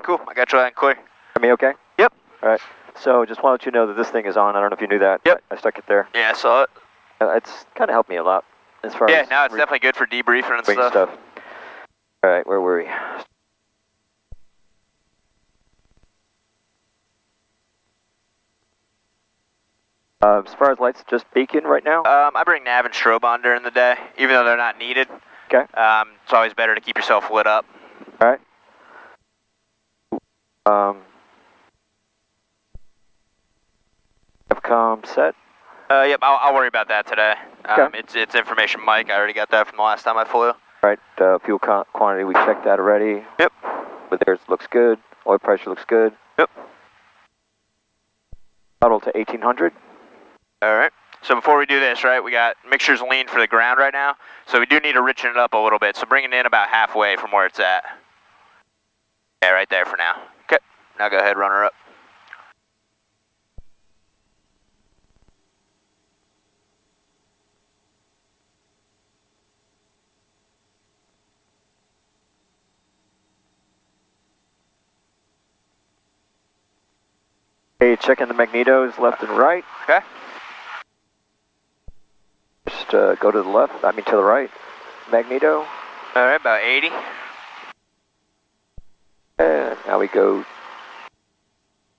Alright, cool. I got you out clear. Hear me okay? Yep. Alright. So just want to let you know that this thing is on. I don't know if you knew that. Yep. I stuck it there. Yeah, I saw it. It's kind of helped me a lot as far Yeah, as now it's definitely good for debriefing and stuff. Alright, where were we? As far as lights, just beacon right now? I bring nav and strobe on during the day, even though they're not needed. Okay. It's always better to keep yourself lit up. Alright. Comm set? Yep, I'll worry about that today. Okay. It's information Mike, I already got that from the last time I flew. Alright, fuel quantity, we checked that already. Yep. But theirs looks good. Oil pressure looks good. Yep. Throttle to 1800. Alright. So before we do this, right, we got mixtures lean for the ground right now. So we do need to richen it up a little bit. So bring it in about halfway from where it's at. Yeah, right there for now. Okay. Now go ahead, run her up. Okay, checking the magnetos left and right. Okay. Just go to the left, to the right. Magneto. Alright, about 80. And now we go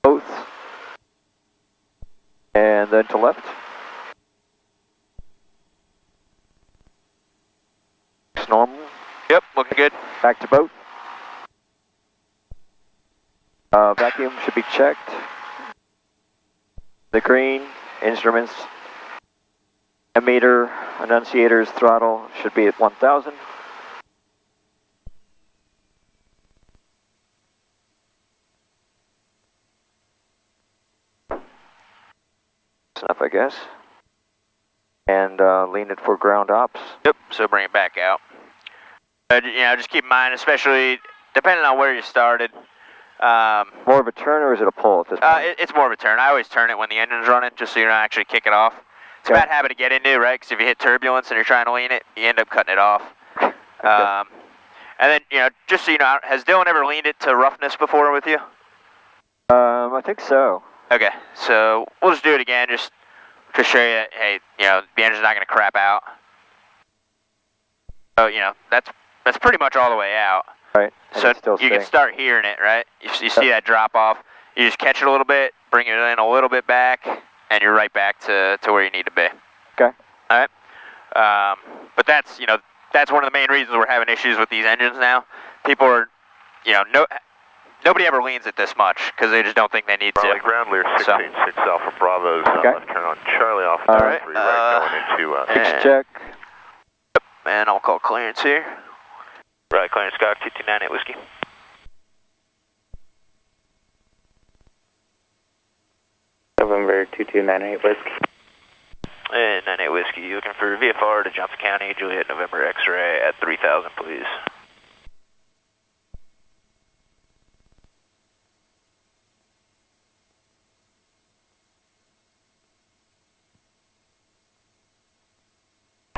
both. And then to left. Looks normal. Yep, looking good. Back to boat. Vacuum should be checked. The green, instruments, ammeter, annunciators, throttle should be at 1000. That's enough, I guess. And lean it for ground ops. Yep, so bring it back out. Just keep in mind, especially depending on where you started. More of a turn or is it a pull at this point? It's more of a turn. I always turn it when the engine's running, just so you don't actually kick it off. It's a bad habit to get into, right? Because if you hit turbulence and you're trying to lean it, you end up cutting it off. Okay. And then, just so you know, has Dylan ever leaned it to roughness before with you? I think so. Okay, so we'll just do it again, just to show you that, hey, the engine's not going to crap out. So, that's pretty much all the way out. Right. So you can start hearing it, right? You see that drop off. You just catch it a little bit, bring it in a little bit back, and you're right back to where you need to be. Okay. All right. But that's one of the main reasons we're having issues with these engines now. People are, nobody ever leans it this much because they just don't think they need to. Ground clear 686 Alpha Bravo's left turn on Charlie off all right. 3 right going into check. And I'll call clearance here. right clearance Scott 2298 Whiskey. November 2298 Whiskey. And 98 Whiskey, you looking for VFR to Johnson County, Juliet, November X-ray at 3000, please.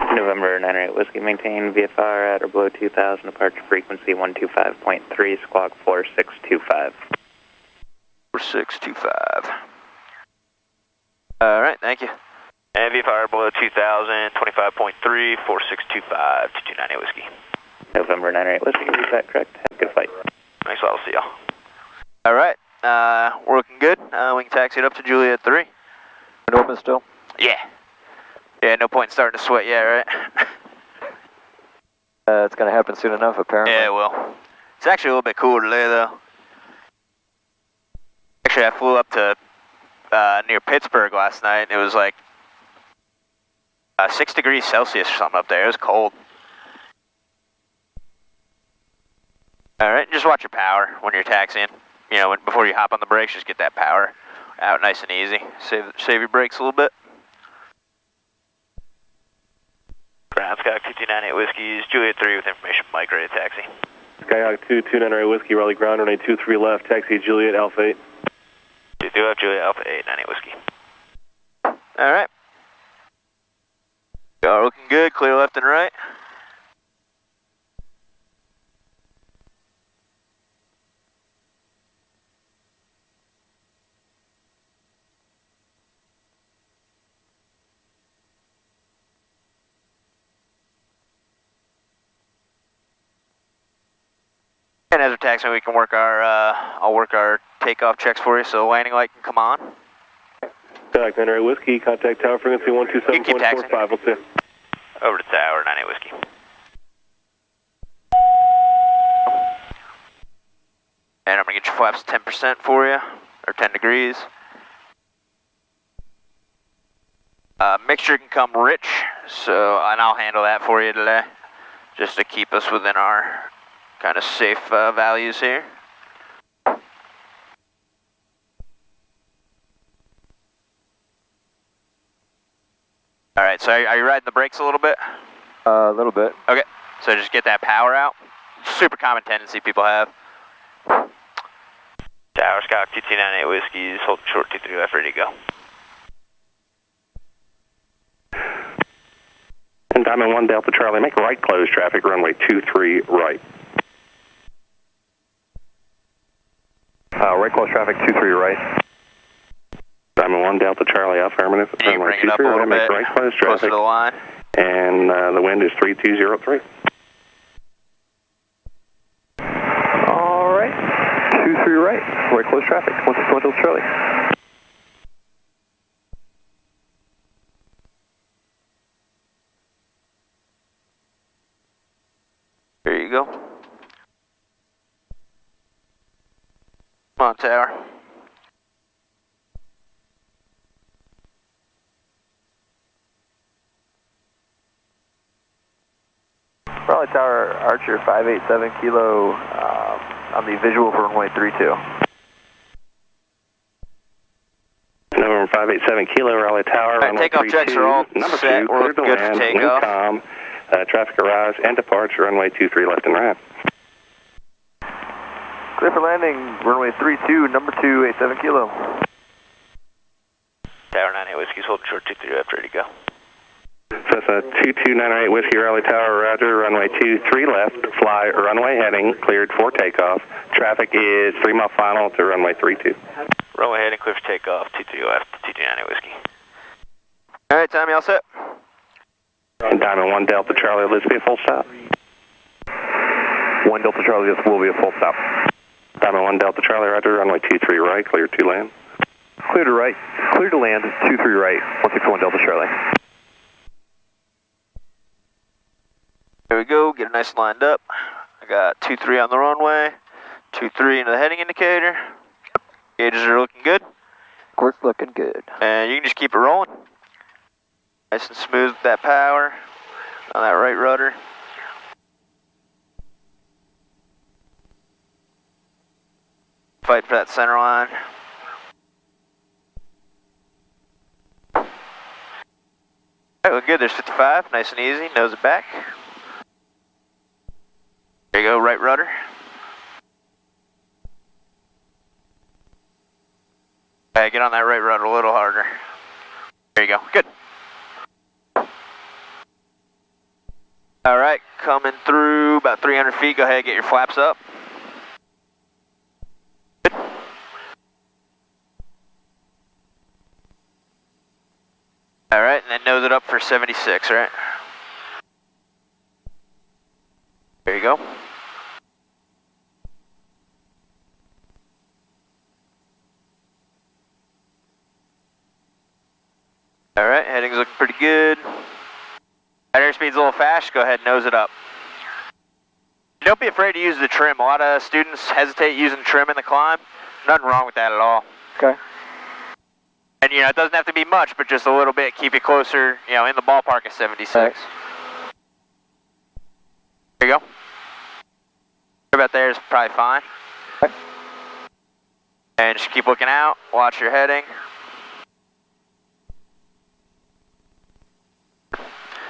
November 98 Whiskey, maintain VFR at or below 2000, departure frequency 125.3, squawk 4625. 4625. All right, thank you. And VFR below 2000, 25.3, 4625 to 298 Whiskey. November 98 Whiskey, read that correct. Have a good flight. Thanks a lot, I'll see y'all. All right, we're looking good. We can taxi it up to Juliet 3. It open still? Yeah. Yeah, no point in starting to sweat yet, right? It's going to happen soon enough, apparently. Yeah, it will. It's actually a little bit cooler today, though. Actually, I flew up to near Pittsburgh last night. It was like 6 degrees Celsius or something up there. It was cold. All right, just watch your power when you're taxiing. Before you hop on the brakes, just get that power out nice and easy. Save your brakes a little bit. Ground Skyhawk 2298 Whiskey is Juliet 3 with information Mike, ready to taxi. Skyhawk 2298 Whiskey, Raleigh ground, runway 23 left, taxi Juliet Alpha 8. 22 left, Juliet Alpha 8, 98 Whiskey. All right. Y'all looking good, clear left and right. text me. We can work our, I'll work our takeoff checks for you so the landing light can come on. Contact 9 Whiskey, contact tower frequency 127.45. We'll see you. Over to tower, 98 Whiskey. And I'm going to get your flaps 10% for you, or 10 degrees. Mixture can come rich, so, and I'll handle that for you today, just to keep us within our kind of safe values here. Alright, so are you riding the brakes a little bit? A little bit. Okay, so just get that power out. Super common tendency people have. Tower, Scott, 2298 Whiskey, just hold short 23 left, ready to go. And Diamond 1 Delta Charlie, make right close traffic, runway 23 right. Right close traffic 23 right. Diamond 1 Delta Charlie, affirmative. You can bring it up a little bit, right close closer traffic. to the line. And the wind is 3203. All right. 23 right. Right close traffic. 161 Delta Charlie. There you go. Come on, tower. Raleigh Tower, Archer 587 Kilo on the visual for runway 32. November 587 Kilo, Raleigh Tower, Right, runway takeoff 32. checks are all Number set. 2, We're clear to looking good for land, takeoff. wind calm, traffic arrives and departs, runway 23 left and right. Clear for landing, runway 32, number 287 Kilo. Tower, 98 Whiskey, hold short 23 left, ready to go. So it's a 2298 Whiskey, Raleigh Tower, roger, runway 23 left, fly runway heading, cleared for takeoff. Traffic is 3 mile final to runway 32. Runway heading, clear for takeoff, 23 left, 2298 Whiskey. Alright, Tommy, all set? And Diamond 1 Delta Charlie, let's be a full stop. 1 Delta Charlie, this will be a full stop. Diamond 1 Delta Charlie, roger, runway 23 right, clear to land. Clear to right, clear to land, 23 right, 161 Delta Charlie. There we go, get it nice and lined up. I got 23 on the runway, 23 into the heading indicator. Gauges are looking good. Of course, looking good. And you can just keep it rolling. Nice and smooth with that power on that right rudder. Fight for that center line. Alright, look good, there's 55, nice and easy, nose it back. There you go, right rudder. Alright, get on that right rudder a little harder. There you go, good. Alright, coming through about 300 feet, go ahead and get your flaps up. Good. Alright, and then nose it up for 76, right? There you go. Alright, heading's looking pretty good. That airspeed's a little fast, go ahead and nose it up. Don't be afraid to use the trim. A lot of students hesitate using trim in the climb. Nothing wrong with that at all. Okay. And you know, it doesn't have to be much, but just a little bit, keep you closer, you know, in the ballpark of 76. Right. There you go. About there is probably fine. Okay. And just keep looking out, watch your heading.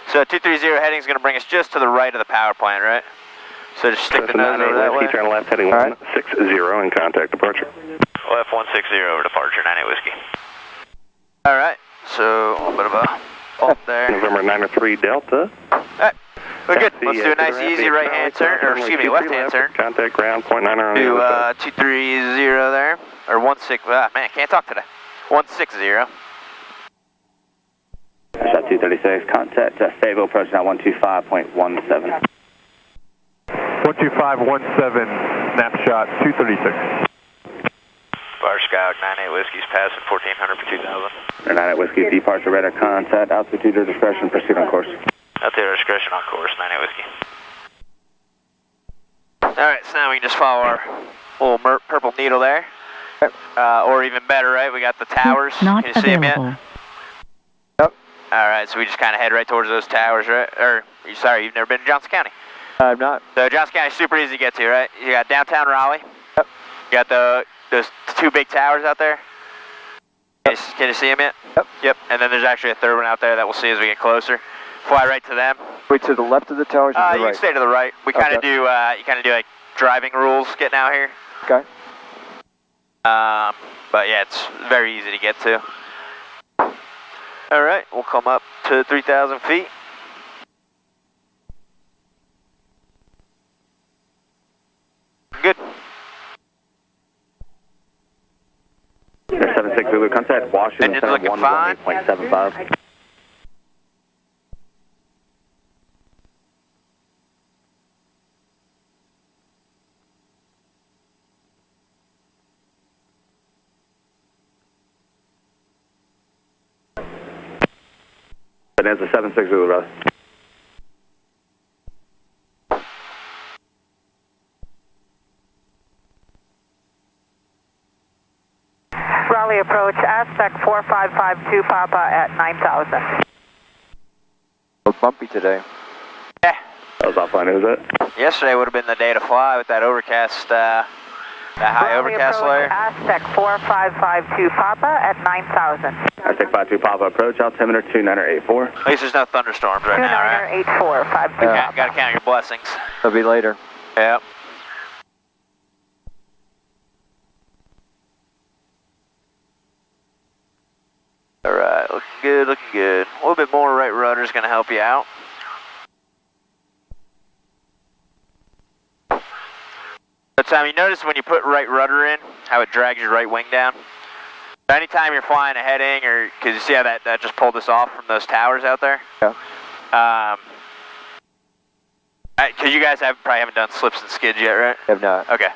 So 230 heading is going to bring us just to the right of the power plant, right? So just stick the nose over that way. Turn left heading 160 and contact departure. Left 160 over departure, 98 Whiskey. Alright, so a little bit of a bump there. November 903 Delta. Alright, we're good. Let's do a nice easy right hand turn, or excuse me, left hand turn. Contact ground, .9 on Do 230 there, or 16, man, can't talk today. 160. Shot 236, contact Fayetteville, approach now 125.17. 125.17. Snapshot 236. Bar Scout 98 Whiskey's passing 1400 for 2000. 98 Whiskey, departure radar contact, altitude or discretion, proceed on course. Altitude or discretion on course, 98 Whiskey. Alright, so now we can just follow our little purple needle there. Or even better, right? We got the towers. Not Can you see them yet? available. Yep. Alright, so we just kind of head right towards those towers, right? Or, sorry, you've never been to Johnson County. I'm not. So Johnson County is super easy to get to, right? You got downtown Raleigh. Yep. You got those two big towers out there. Can you see them yet? Yep. Yep. And then there's actually a third one out there that we'll see as we get closer. Fly right to them. Wait, to the left of the towers or to the You right? can stay to the right. We kind of Okay. do. You kind of do like driving rules getting out here. Okay. But yeah, it's very easy to get to. All right, we'll come up to 3,000 feet. Good. 76 Zulu, contact Washington Engine's Center looking fine. 118.75. Bonanza 76 Zulu, brother. Raleigh approach, aspect 4552 Papa at 9,000. It's bumpy today. Yeah. That was offline, is it? Yesterday would have been the day to fly with that overcast, that high Raleigh overcast approach, layer. aspect 4552 Papa at 9,000. Aztec 52 Papa approach, altimeter 2984. At least there's no thundrstorms right now, right? 2984, 52 Yeah, Papa. gotta count your blessings. That'll be later. Yep. Alright, looking good, looking good. A little bit more right rudder is going to help you out. But Tom, you notice when you put right rudder in, how it drags your right wing down? So anytime you're flying a heading, or because you see how that just pulled us off from those towers out there? Yeah. Because you guys probably haven't done slips and skids yet, right? Have not. Okay.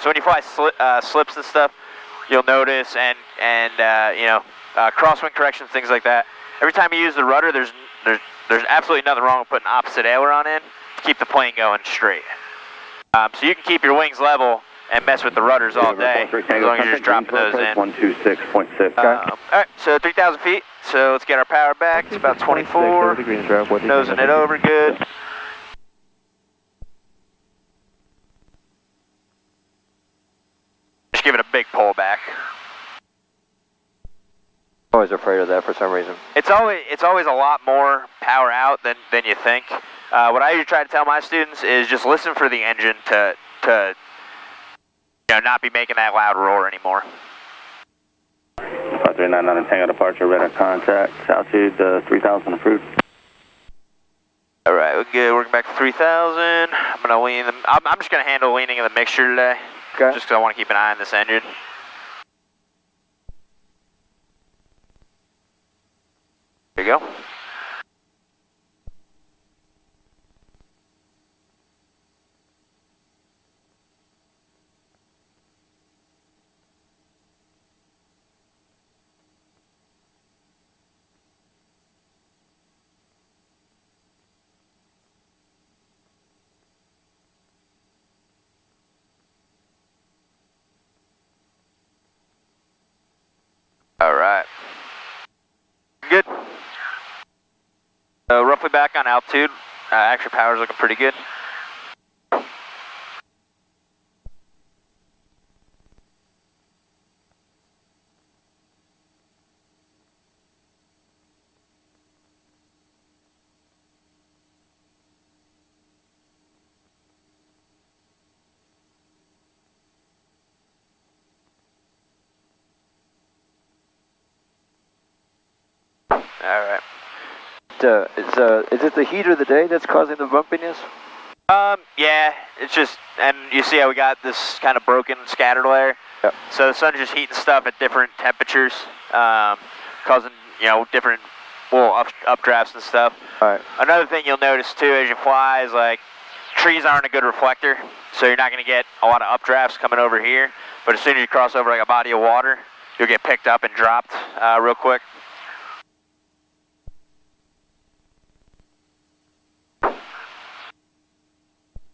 So when you fly slips and stuff, you'll notice, and you know, crosswind corrections, things like that. Every time you use the rudder, there's absolutely nothing wrong with putting opposite aileron in to keep the plane going straight. So you can keep your wings level and mess with the rudders all day, as long as you're just dropping those in. 126.6. All right, so 3,000 feet. So let's get our power back. It's about 24. Nosing it over good. Just give it a big pull back. Always afraid of that for some reason. It's always a lot more power out than you think. What I usually try to tell my students is just listen for the engine to you know, not be making that loud roar anymore. 5399 Tango departure, radar contact, altitude 3000 approved. All right, we're good. Working back to 3,000. I'm gonna lean them. I'm just gonna handle leaning of the mixture today. Okay. Just because I want to keep an eye on this engine. There you go. All right. Good. So roughly back on altitude. Actually, power's looking pretty good. All right. Is it the heat of the day that's causing the bumpiness? Yeah, it's just, and you see how we got this kind of broken scattered layer? Yep. So the sun's just heating stuff at different temperatures, causing, you know, different little updrafts and stuff. All right. Another thing you'll notice too as you fly is like trees aren't a good reflector. so you're not going to get a lot of updrafts coming over here. But as soon as you cross over like a body of water, you'll get picked up and dropped real quick.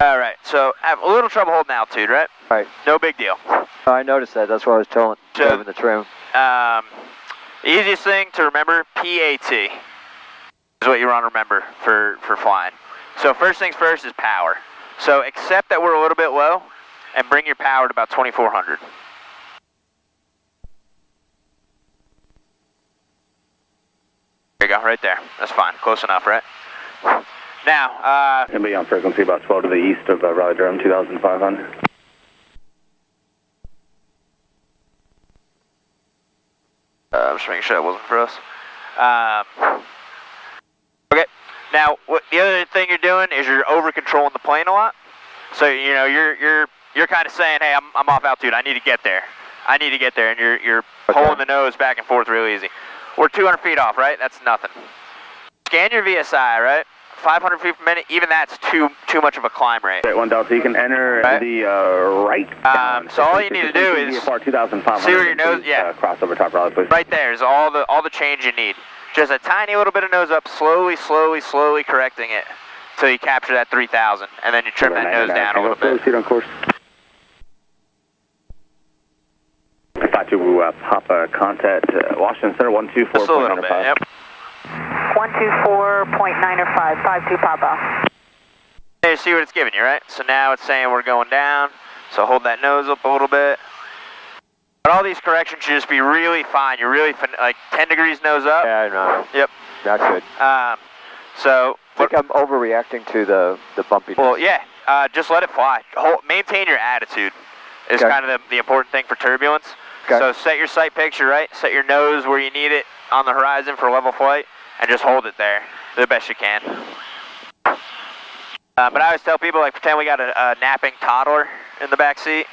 All right, so I have a little trouble holding altitude, right? Right. No big deal. I noticed that. That's why I was driving the trim. The easiest thing to remember, PAT, is what you want to remember for flying. So first things first is power. So accept that we're a little bit low and bring your power to about 2400. There you go, right there. That's fine, close enough, right? Now, Going to be on frequency about 12 to the east of Raleigh-Durham, 2,500. just making sure that wasn't for us. Okay. Now, the other thing you're doing is you're over controlling the plane a lot. So you know you're kind of saying, hey, I'm off altitude. I need to get there. I need to get there, and you're pulling the nose back and forth real easy. We're 200 feet off, right? That's nothing. Scan your VSI, right? 500 feet per minute. Even that's too much of a climb rate. Right, 1 Delta. You can enter the right. So all you need to do is see where your nose. Yeah. Crossover top Raleigh, please. Right there is all the change you need. Just a tiny little bit of nose up, slowly correcting it until you capture that 3,000, and then you trim that nose down a little bit. Proceed on course. I thought you would Papa contact Washington Center 124.95. Just a little bit, yep. 124.905, 52 Papa. There, you see what it's giving you, right? So now it's saying we're going down, so hold that nose up a little bit. But all these corrections should just be really fine. You're really, like 10 degrees nose up. Yeah, I know. Yep. That's good. So... I think I'm overreacting to the bumpiness. Well, yeah, just let it fly. Maintain your attitude is kind of the important thing for turbulence. Okay. So set your sight picture, right? Set your nose where you need it on the horizon for level flight, and just hold it there the best you can. But I always tell people, like, pretend we got a napping toddler in the back seat.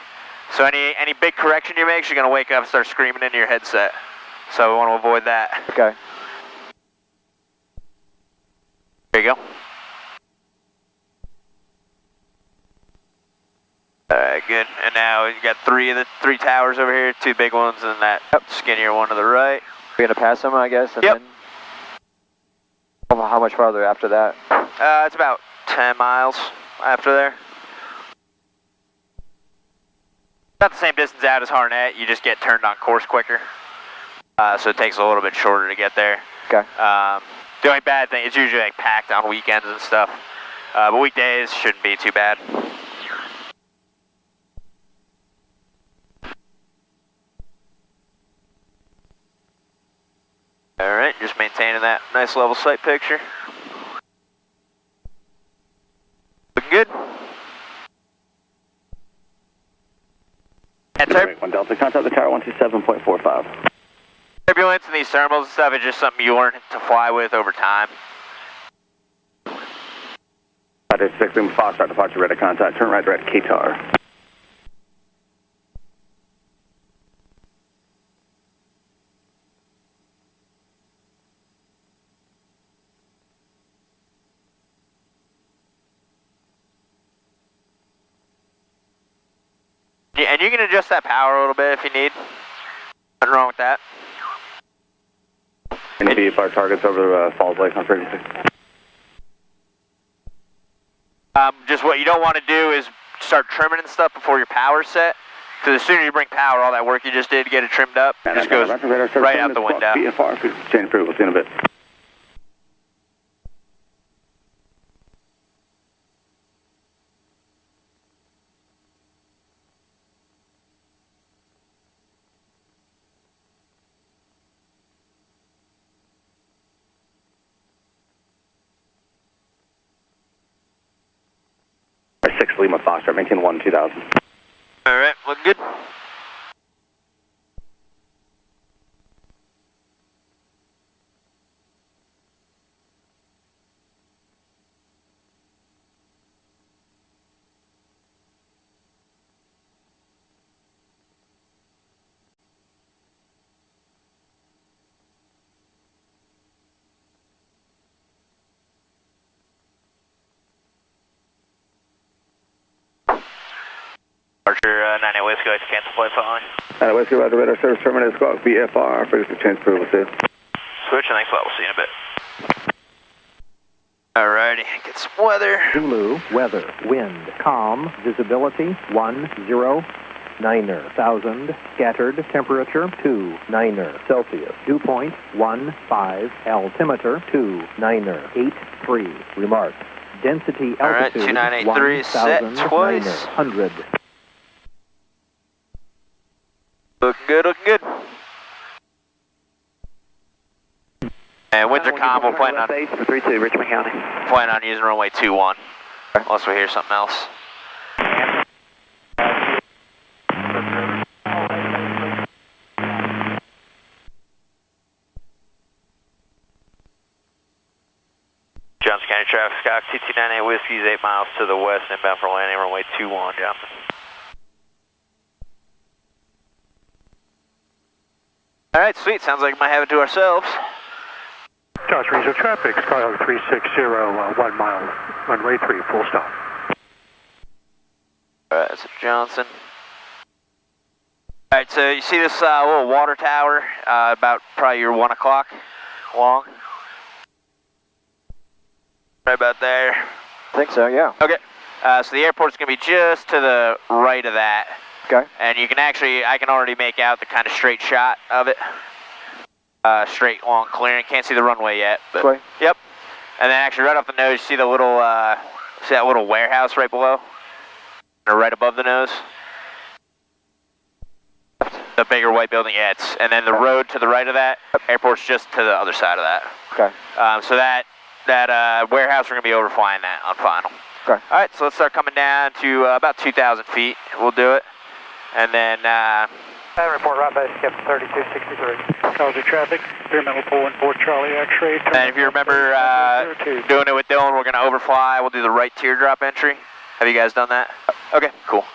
So any big correction you make, she's going to wake up and start screaming into your headset. So we want to avoid that. Okay. There you go. Alright, good. And now you got three towers over here, 2 big ones, and that skinnier one to the right. We're going to pass them, I guess, and Yep. then how much farther after that? It's about 10 miles after there. Not the same distance out as Harnett, you just get turned on course quicker. So it takes a little bit shorter to get there. Okay. The only bad thing, it's usually like packed on weekends and stuff. But weekdays shouldn't be too bad. Alright, just maintaining that nice level sight picture. Looking good. And Great, 1 Delta. Contact the tower 127.45. turbulence and these thermals and stuff is just something you learn to fly with over time. That is 6 Lima Foxtrot, departure ready contact. Turn right direct Qatar. Yeah, and you can adjust that power a little bit if you need. Nothing wrong with that. Any VFR targets over Falls Lake on frequency? Just what you don't want to do is start trimming and stuff before your power's set. Because as soon as you bring power, all that work you just did to get it trimmed up just goes right out the window. VFR, chain approval, we'll see in a bit. Our 6 Lima Foxtrot, maintain 1 2000. Alright, look good. 98 Whiskey, I cancel flight following. Whiskey, Roger, radar service terminal, squawk VFR, frequency change approval, sir. Switch, and thanks a lot, we'll see you in a bit. Alrighty, get some weather. Zulu, weather, wind, calm, visibility, 10, 1000, scattered, temperature, 29 Celsius, dew point, 15, altimeter, 2983, remarks, density altitude, 2983 set twice. 1,900. Looking good, looking good. And winds are calm, we'll plan on, base for 32, Richmond County. plan on using runway 21, unless we hear something else. Johnson County traffic, Skyhawk 2298 Whiskey is 8 miles to the west, inbound for landing, runway 21, Johnson. Alright, sweet, sounds like we might have it to ourselves. Johnson Regional Traffic, Skyhawk 360, 1 mile, runway 3, full stop. Alright, that's Johnson. Alright, so you see this little water tower, about probably your 1 o'clock long? Right about there. I think so, yeah. Okay, so the airport's going to be just to the right of that. Okay. And you can actually, I can already make out the kind of straight shot of it. Straight, long, clearing. Can't see the runway yet. But, This way? Yep. And then actually right off the nose, you see the little, see that little warehouse right below? Or right above the nose? The bigger white building, yeah. And then the road to the right of that, airport's just to the other side of that. Okay. So that warehouse, we're going to be overflying that on final. Okay. All right, so let's start coming down to about 2,000 feet. We'll do it. And then... report right base, Captain 3263. Roger traffic, experimental pull 14 Charlie X-ray. And if you remember doing it with Dylan, we're going to overfly. We'll do the right teardrop entry. Have you guys done that? Okay, cool.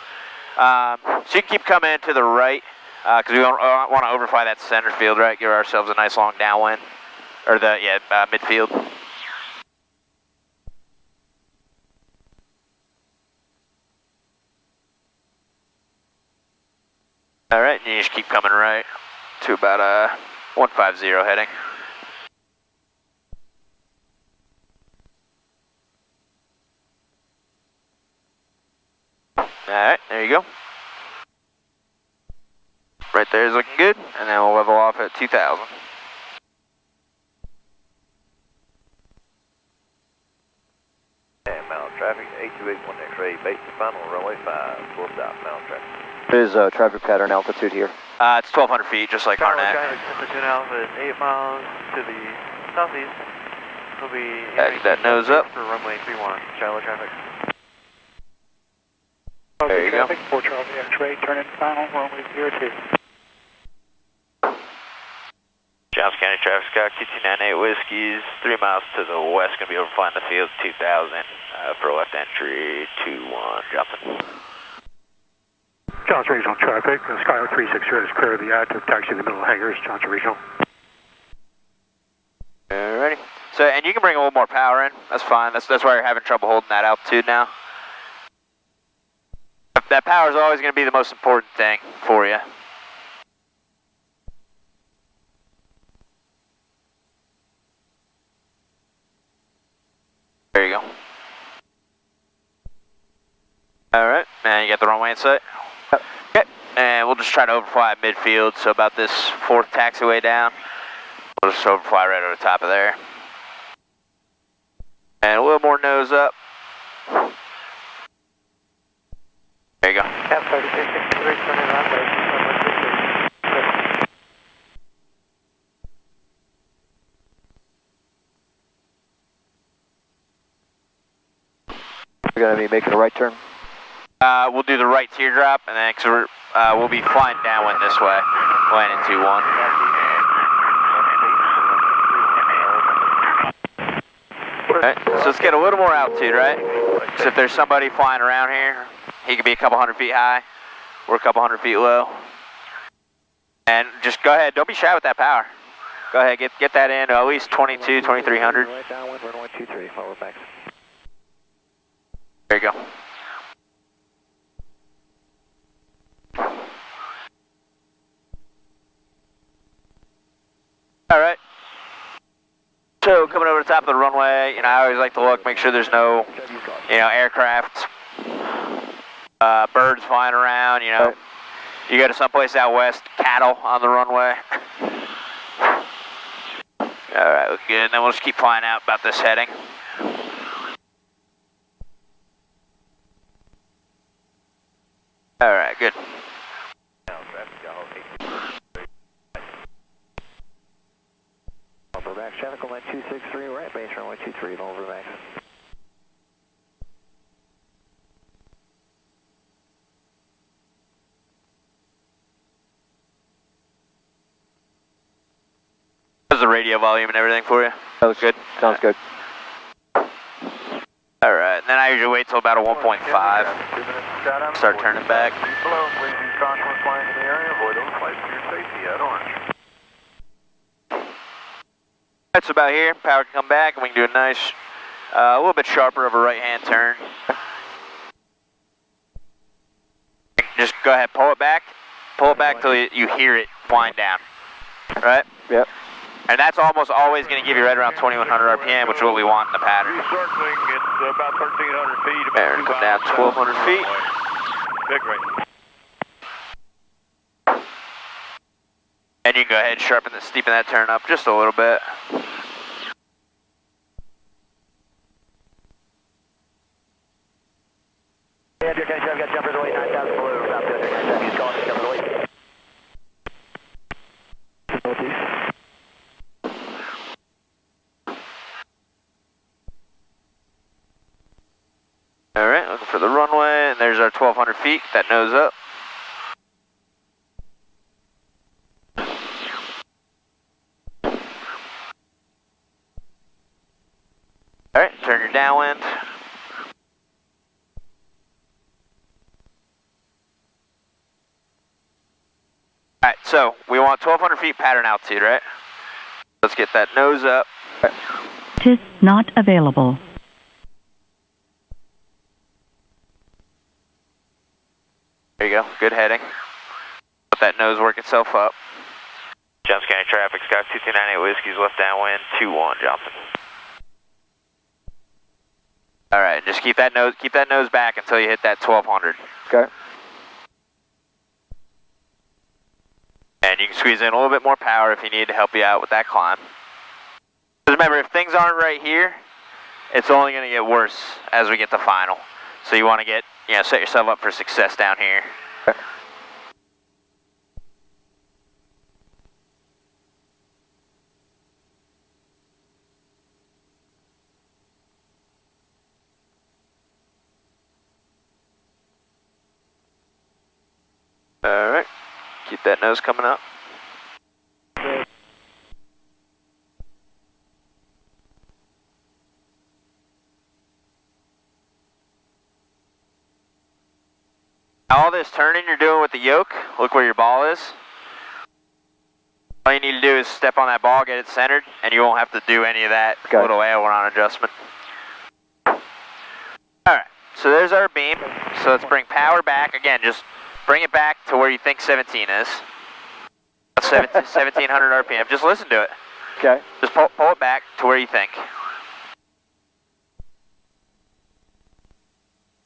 So you can keep coming to the right, because we want to overfly that center field, right? Give ourselves a nice long downwind. Or midfield. All right, and you just keep coming right to about 150 heading. All right, there you go. Right there is looking good, and then we'll level off at 2,000. And Mountain traffic, 8281 X-ray, base to final, runway 5, full stop, Mountain traffic. What is traffic pattern altitude here? It's 1,200 feet, just like Harnett. Platoon Alpha is 8 miles to the southeast. We'll be Get that nose up. for runway 31, shallow traffic. There you go. Traffic, 4 Charlie X-ray, turn in final, runway 02. Johnson County traffic, Skyhawk 2298 Whiskey is 3 miles to the west, going to be overflying the field 2,000 for left entry 21, Johnson. Johnson Regional Traffic, Skyhawk 360 is clear of the active taxi in the middle hangars, Johnson Regional. Alrighty. So, and you can bring a little more power in. That's fine. That's why you're having trouble holding that altitude now. That power is always going to be the most important thing for you. There you go. Alright, and you got the runway in sight? Okay, and we'll just try to overfly at midfield, so about this 4th taxiway down. We'll just overfly right over the top of there. And a little more nose up. There you go. Cap 3263, turn in on base, We're going to be making a right turn. We'll do the right teardrop, and then cause we'll be flying downwind this way, landing 2-1. Alright, so let's get a little more altitude, right? So if there's somebody flying around here, he could be a couple hundred feet high. We're a couple hundred feet low. And just go ahead, don't be shy with that power. Go ahead, get that in at least 22, 2300. Right downwind, runway 23, forward back. There you go. Alright. So, coming over the top of the runway, I always like to look, make sure there's no, aircraft, birds flying around, Right. You go to someplace out west, cattle on the runway. Alright, look good. And then we'll just keep flying out about this heading. Alright, good. Over back, traffic on line 263, we're at base runway 23, over back. How's the radio volume and everything for you? That looks good. Sounds good. Alright, and then I usually wait till about a 1.5. 2 minutes shutdown. Start turning back. Below, please use caution when flying in the area. Avoid overflights for your safety at orange. That's about here. Power can come back and we can do a nice, a little bit sharper of a right-hand turn. Just go ahead, pull it back till you hear it wind down, right? Yep. And that's almost always going to give you right around 2100 RPM, which is what we want in the pattern. Circling, it's about 1,300 feet. There, come down 1,200 feet. Big right. And you can go ahead and steepen that turn up just a little bit. Yeah, Deer County, I've got jumpers away 9,000 below, about 297, he's calling, jumpers away. Alright, looking for the runway, and there's our 1,200 feet, that nose up. Alright, turn your downwind. Alright, so we want 1,200 feet pattern altitude, right? Let's get that nose up. Tis not available. There you go, good heading. Let that nose work itself up. Johnson County traffic, Scott 2298 Whiskey's left downwind, 21 Johnson. Alright, just keep that nose back until you hit that 1,200. Okay. And you can squeeze in a little bit more power if you need to help you out with that climb. Just remember, if things aren't right here, it's only going to get worse as we get to final. So you want to get, set yourself up for success down here. Okay. Alright, keep that nose coming up. All this turning you're doing with the yoke, look where your ball is. All you need to do is step on that ball, get it centered, and you won't have to do any of that little aileron adjustment. Alright, so there's our beam. So let's bring power back. Again, just bring it back to where you think 17 is. 1,700 RPM. Just listen to it. Okay. Just pull it back to where you think.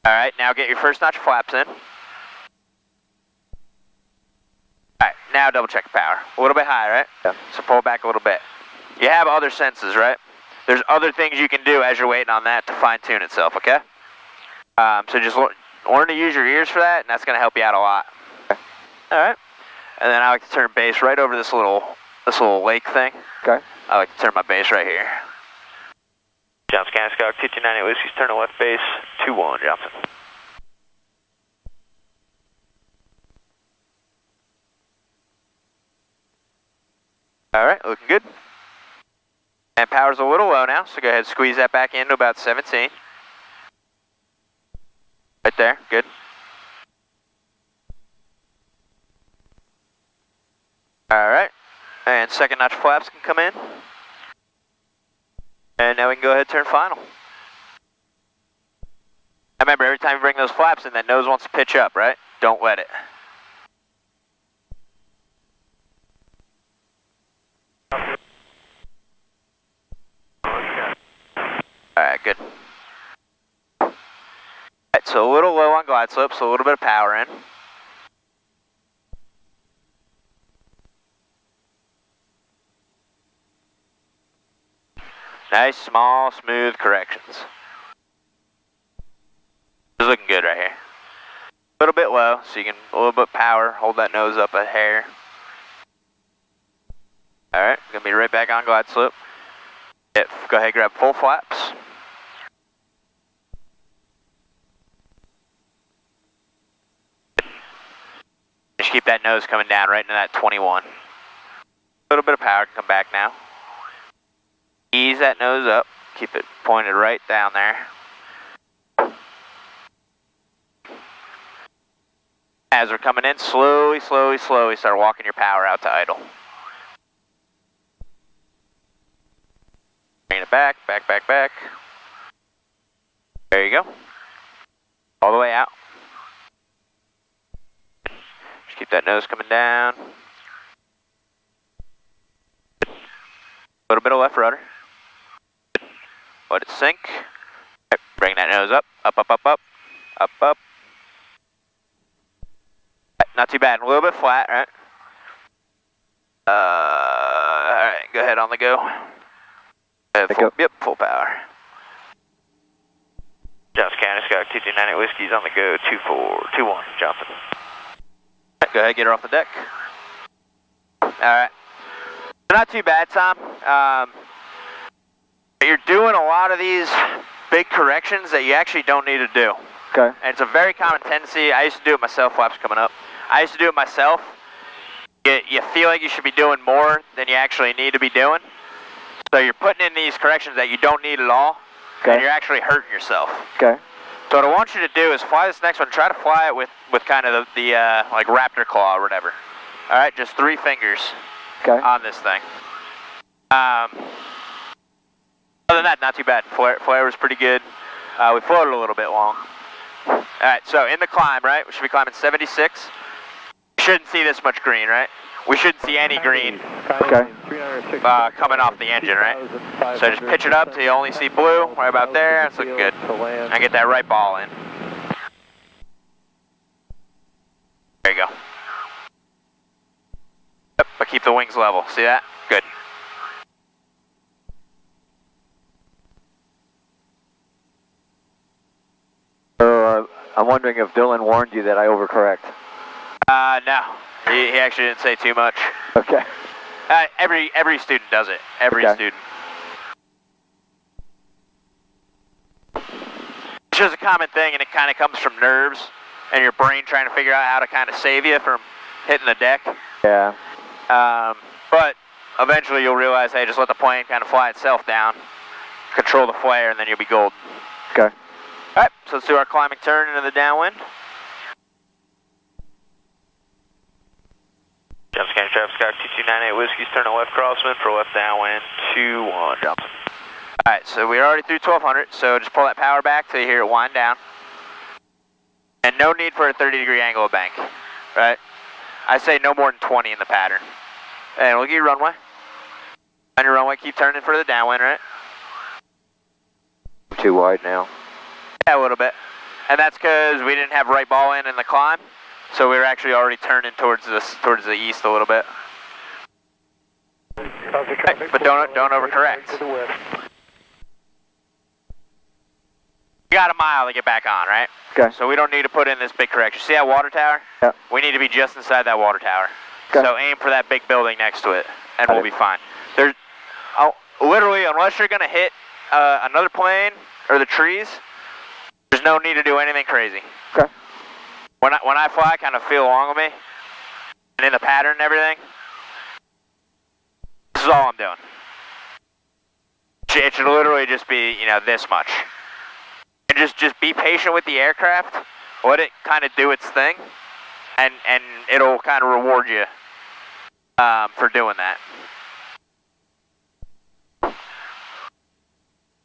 Alright, now get your first notch flaps in. Alright, now double check the power. A little bit high, right? Yeah. So pull it back a little bit. You have other senses, right? There's other things you can do as you're waiting on that to fine tune itself, okay? So just learn to use your ears for that, and that's going to help you out a lot. Okay. Alright. And then I like to turn base right over this little lake thing. Okay. I like to turn my base right here. Johnson County Skyhawk 2298 Whiskey's turning left base, 21 Johnson. Alright, looking good. And power's a little low now, so go ahead and squeeze that back into about 17. Right there, good. Alright, and second notch flaps can come in. And now we can go ahead and turn final. Remember, every time you bring those flaps in, that nose wants to pitch up, right? Don't let it. good. Alright, so a little low on glide slope, so a little bit of power in. Nice, small, smooth corrections. It's looking good right here. A little bit low, so you can, a little bit of power, hold that nose up a hair. Alright, gonna be right back on glide slope. Yep, go ahead, grab full flaps. Just keep that nose coming down right into that 21. A little bit of power can come back now. Ease that nose up, keep it pointed right down there. As we're coming in, slowly, slowly, slowly start walking your power out to idle. Bring it back, back, back, back. There you go. All the way out. Just keep that nose coming down. A little bit of left rudder. Let it sink. Right, bring that nose up, up, up, up, up, up, up. Right, not too bad, a little bit flat, right? Alright, go ahead on the go. Yep, full power. Johnson County, Sky 2298 Whiskey's on the go, 2421, Johnson. Right, go ahead, get her off the deck. Alright. Not too bad, Tom. You're doing a lot of these big corrections that you actually don't need to do. Okay. And it's a very common tendency. I used to do it myself, flaps coming up. I used to do it myself. You feel like you should be doing more than you actually need to be doing. So you're putting in these corrections that you don't need at all, and you're actually hurting yourself. Okay. So what I want you to do is fly this next one. Try to fly it with kind of the like raptor claw or whatever. All right, just 3 fingers on this thing. Other than that, not too bad. Flare was pretty good. We floated a little bit long. All right, so in the climb, right? We should be climbing 76. We shouldn't see this much green, right? We shouldn't see any green coming off the engine, right? So just pitch it up till you only see blue, right about there. It's looking good. And get that right ball in. There you go. Yep, but keep the wings level. See that? Good. I'm wondering if Dylan warned you that I overcorrect. No. He actually didn't say too much. Okay. Every student does it. Every student. It's just a common thing, and it kind of comes from nerves and your brain trying to figure out how to kind of save you from hitting the deck. Yeah. But eventually you'll realize, hey, just let the plane kind of fly itself down, control the flare, and then you'll be golden. Okay. All right, so let's do our climbing turn into the downwind. Johnson County Traffic Sky 2298 Whiskey's turning left crosswind for left downwind 21, Johnson. Alright, so we're already through 1200, so just pull that power back till you hear it wind down. And no need for a 30-degree angle of bank, right? I say no more than 20 in the pattern. And look at your runway. On your runway, keep turning for the downwind, right? Too wide now. Yeah, a little bit. And that's because we didn't have right ball in the climb. So we were actually already turning towards the east a little bit. Right, but don't overcorrect. You got a mile to get back on, right? Okay. So we don't need to put in this big correction. See that water tower? Yeah. We need to be just inside that water tower. Okay. So aim for that big building next to it, and we'll be fine. There's literally, unless you're gonna hit another plane or the trees, there's no need to do anything crazy. Okay. When I fly, I kind of feel along with me, and in the pattern and everything. This is all I'm doing. It should literally just be, this much. And just be patient with the aircraft. Let it kind of do its thing, and it'll kind of reward you for doing that.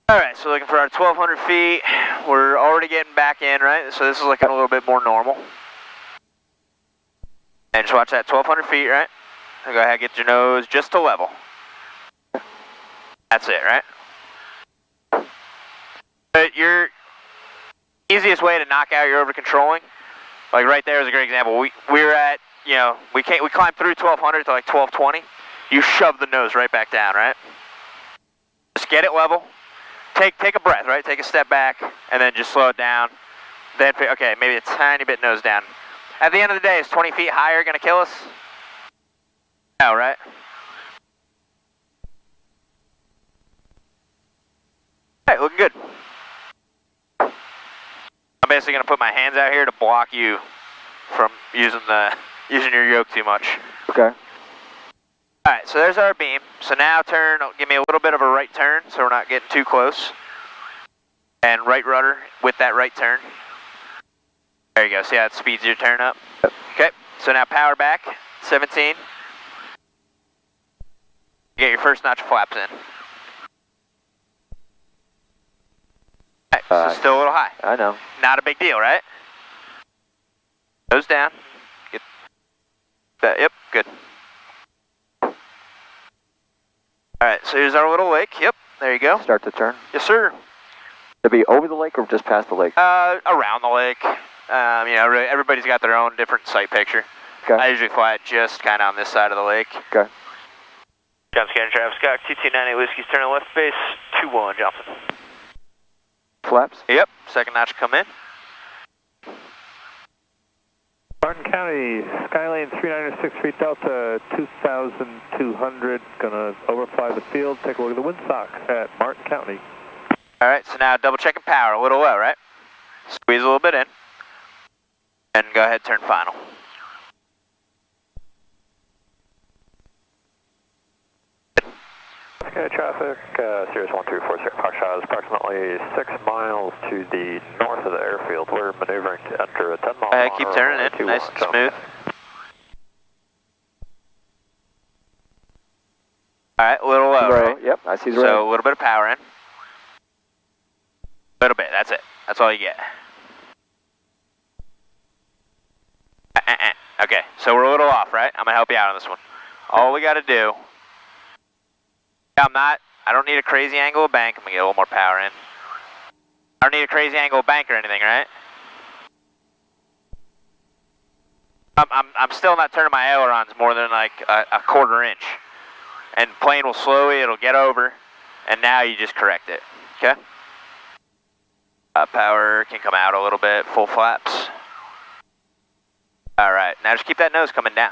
Alright, so looking for our 1200 feet. We're already getting back in, right? So this is looking a little bit more normal. And just watch that 1200 feet, right? And go ahead and get your nose just to level. That's it, right? But your easiest way to knock out your over controlling, like right there is a great example. We're at, you know, we climbed through 1200 to like 1220. You shove the nose right back down, right? Just get it level. Take a breath, right? Take a step back, and then just slow it down. Then, okay, maybe a tiny bit nose down. At the end of the day, is 20 feet higher going to kill us? No, right? All right, looking good. I'm basically going to put my hands out here to block you from using your yoke too much. Okay. All right, so there's our beam. So now give me a little bit of a right turn so we're not getting too close. And right rudder with that right turn. There you go, see how it speeds your turn up? Yep. Okay, so now power back, 17. Get your first notch of flaps in. All right, so still a little high. I know. Not a big deal, right? Nose down. Get that, yep, good. All right, so here's our little lake. Yep, there you go. Start the turn. Yes, sir. To be over the lake or just past the lake? Around the lake. You know, everybody's got their own different sight picture. Okay. I usually fly it just kind of on this side of the lake. Okay. John Scanner, Travis Scott, Q298 Whiskey's turning left base, 2-1, Johnson. Flaps? Yep, second notch come in. Martin County, Skylane 3963 Delta 2200, gonna overfly the field, take a look at the windsock at Martin County. All right, so now double checking power, a little low, right? Squeeze a little bit in. And go ahead, turn final. Okay, traffic, Sirius 1346 Foxtrot is approximately 6 miles to the north of the airfield. We're maneuvering to enter a 10-mile an hour. Keep turning in, nice and smooth. All right, a little low, right? Yep, I see the So a little bit of power in. A little bit, that's it. That's all you get. Okay, so we're a little off, right? I'm gonna help you out on this one. All we gotta do, I don't need a crazy angle of bank. I'm gonna get a little more power in. I don't need a crazy angle of bank or anything, right? I'm still not turning my ailerons more than like a quarter inch. And plane will slowly, it'll get over, and now you just correct it, okay? Power can come out a little bit, full flaps. All right, now just keep that nose coming down.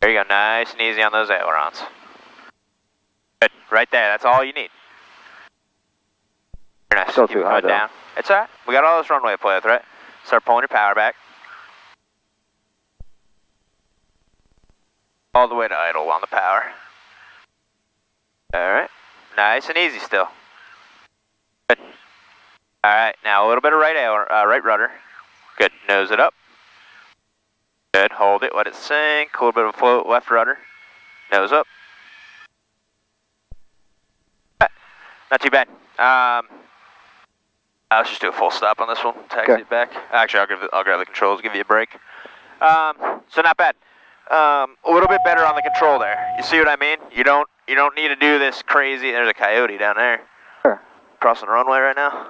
There you go, nice and easy on those ailerons. Good, right there, that's all you need. Very nice, Still keep too high coming down. It's all right, we got all this runway to play with, right? Start pulling your power back. All the way to idle on the power. All right, nice and easy still. Good. All right, now a little bit of right rudder. Good, nose it up. Good, hold it, let it sink. A little bit of a float, left rudder. Nose up. Not too bad. Let's just do a full stop on this one. Taxi it back. Actually, I'll grab the controls, give you a break. So not bad. A little bit better on the control there. You see what I mean? You don't need to do this crazy. There's a coyote down there. Sure. Crossing the runway right now.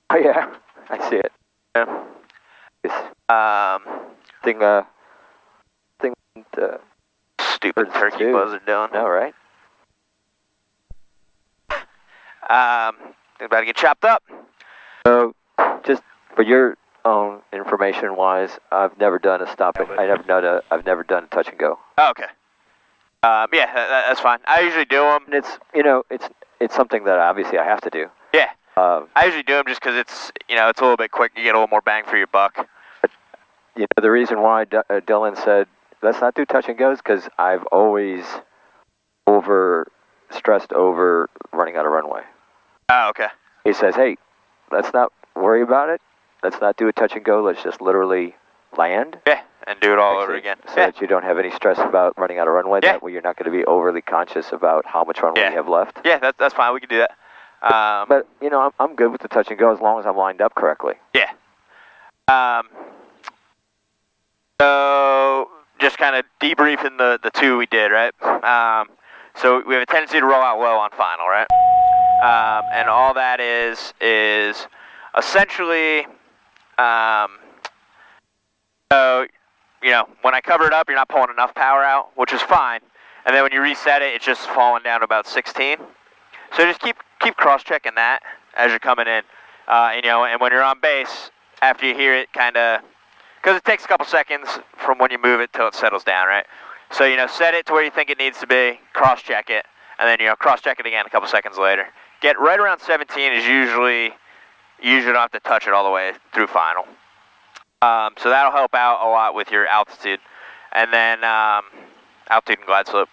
Oh yeah, I see it. Yeah. Stupid turkey buzzard doing. No, right? They're about to get chopped up. So, just for your own information wise, I've never done a stop. I've never done a touch and go. Oh, okay. Yeah, that's fine. I usually do them. And it's something that obviously I have to do. Yeah. I usually do them just because it's a little bit quick. You get a little more bang for your buck. The reason why Dylan said let's not do touch and goes because I've always stressed over running out of runway. Oh, okay. He says, hey, let's not worry about it. Let's not do a touch and go. Let's just literally land. Yeah, and do it all over again. So that you don't have any stress about running out of runway. Yeah. That way you're not going to be overly conscious about how much runway you have left. Yeah, that's fine. We can do that. But, I'm good with the touch and go as long as I'm lined up correctly. Yeah. So, just kind of debriefing the two we did, right? So we have a tendency to roll out low on final, right? And all that is essentially, so, you know, when I cover it up, you're not pulling enough power out, which is fine. And then when you reset it, it's just falling down to about 16. So just keep cross-checking that as you're coming in. You know, and when you're on base, after you hear it, kind of, because it takes a couple seconds from when you move it till it settles down, right? So, you know, set it to where you think it needs to be, cross-check it, and then, you know, cross-check it again a couple seconds later. Get right around 17 is usually, you don't have to touch it all the way through final. So that'll help out a lot with your altitude. And then, altitude and glide slope.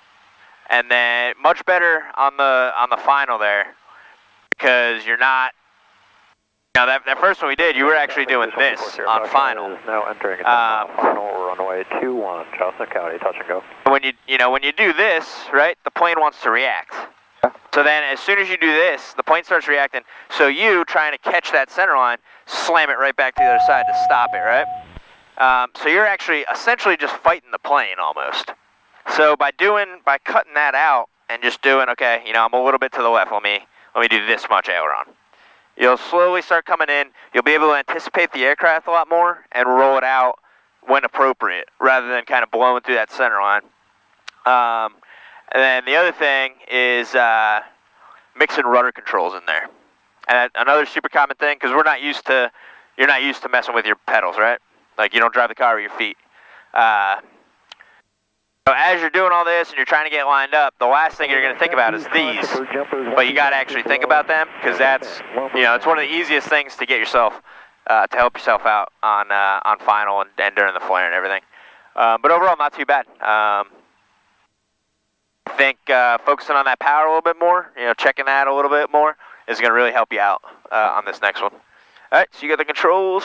And then much better on the final there, because you're not, you know, that first one we did, you were actually doing this on final. Now entering final runway 21, Johnson County, touch and go. When you do this, right, the plane wants to react. So then as soon as you do this, the plane starts reacting. So you, trying to catch that center line, slam it right back to the other side to stop it, right? So you're actually essentially just fighting the plane almost. So by cutting that out and just doing, okay, you know, I'm a little bit to the left, let me do this much aileron. You'll slowly start coming in. You'll be able to anticipate the aircraft a lot more and roll it out when appropriate, rather than kind of blowing through that center line. And then the other thing is mixing rudder controls in there. And another super common thing, because you're not used to messing with your pedals, right? Like, you don't drive the car with your feet. So as you're doing all this and you're trying to get lined up, the last thing you're going to think about is these. But you got to actually think about them, because that's, you know, it's one of the easiest things to get yourself, to help yourself out on final and during the flare and everything. But overall, not too bad. I think focusing on that power a little bit more, you know, checking that a little bit more is going to really help you out on this next one. All right, so you got the controls.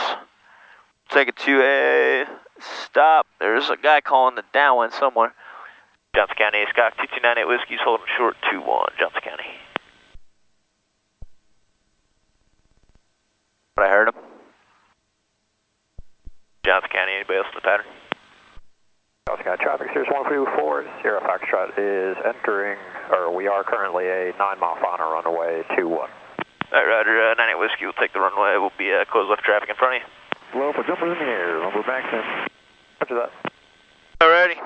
Take it to a stop. There's a guy calling the downwind somewhere. Johnson County, Scott 2298 Whiskey's holding short 21, Johnson County. But I heard him. Johnson County, anybody else in the pattern? Johnson County traffic, Sears 134, Sierra Foxtrot is entering, or we are currently a 9-mile final runway 21. All right, Roger, 98 Whiskey will take the runway. We'll be closed left traffic in front of you. Low for jumpers in the air, we're back then. Roger that. Alrighty.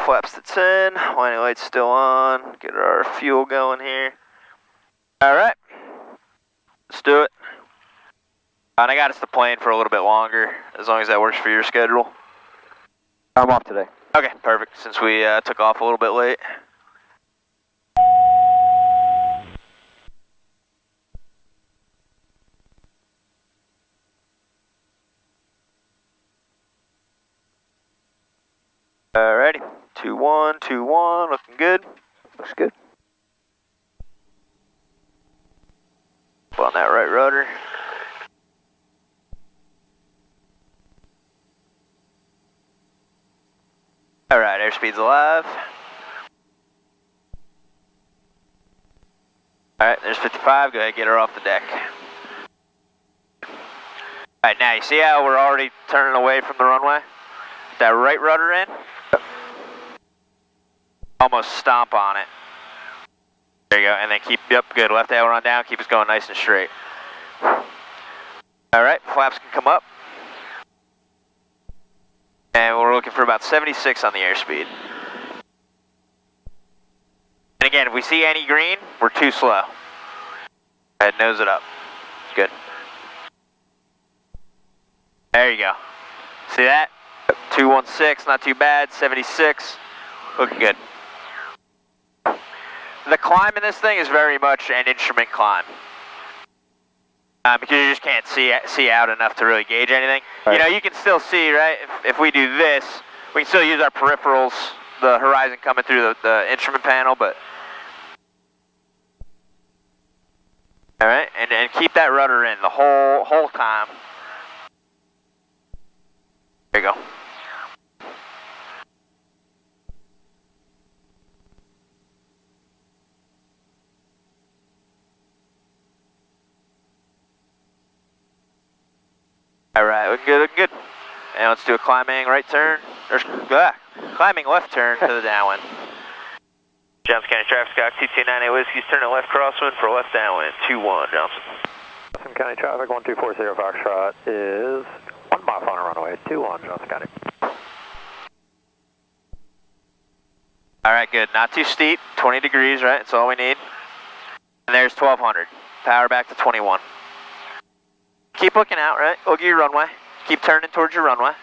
Flaps to 10, winding light's still on, get our fuel going here. Alright, let's do it. And I got us the plane for a little bit longer, as long as that works for your schedule. I'm off today. Okay, perfect, since we took off a little bit late. Alrighty, 2-1, 2-1, looking good. Looks good. On that right rudder. Alright, airspeed's alive. Alright, there's 55, go ahead and get her off the deck. Alright, now you see how we're already turning away from the runway? That right rudder in. Almost stomp on it. There you go, and then keep, yep, good, left aileron down, keep us going nice and straight. Alright, flaps can come up. And we're looking for about 76 on the airspeed. And again, if we see any green, we're too slow. Go ahead, nose it up. Good. There you go. See that? 216, not too bad. 76, looking good. The climb in this thing is very much an instrument climb. Because you just can't see out enough to really gauge anything. Right. You know, you can still see, right? If we do this, we can still use our peripherals, the horizon coming through the instrument panel, but... Alright, and keep that rudder in the whole time. There you go. Alright, looking good, looking good. And let's do a climbing right turn. Climbing left turn to the downwind. Johnson County Traffic Sky 2298 Whiskey's turning left crosswind for left downwind 21 Johnson. Johnson County Traffic 1240 Foxtrot is 1 mile final runway 21 Johnson County. All right, good. Not too steep. 20 degrees, right? That's all we need. And there's 1200. Power back to 21. Keep looking out, right? Look at your runway. Keep turning towards your runway.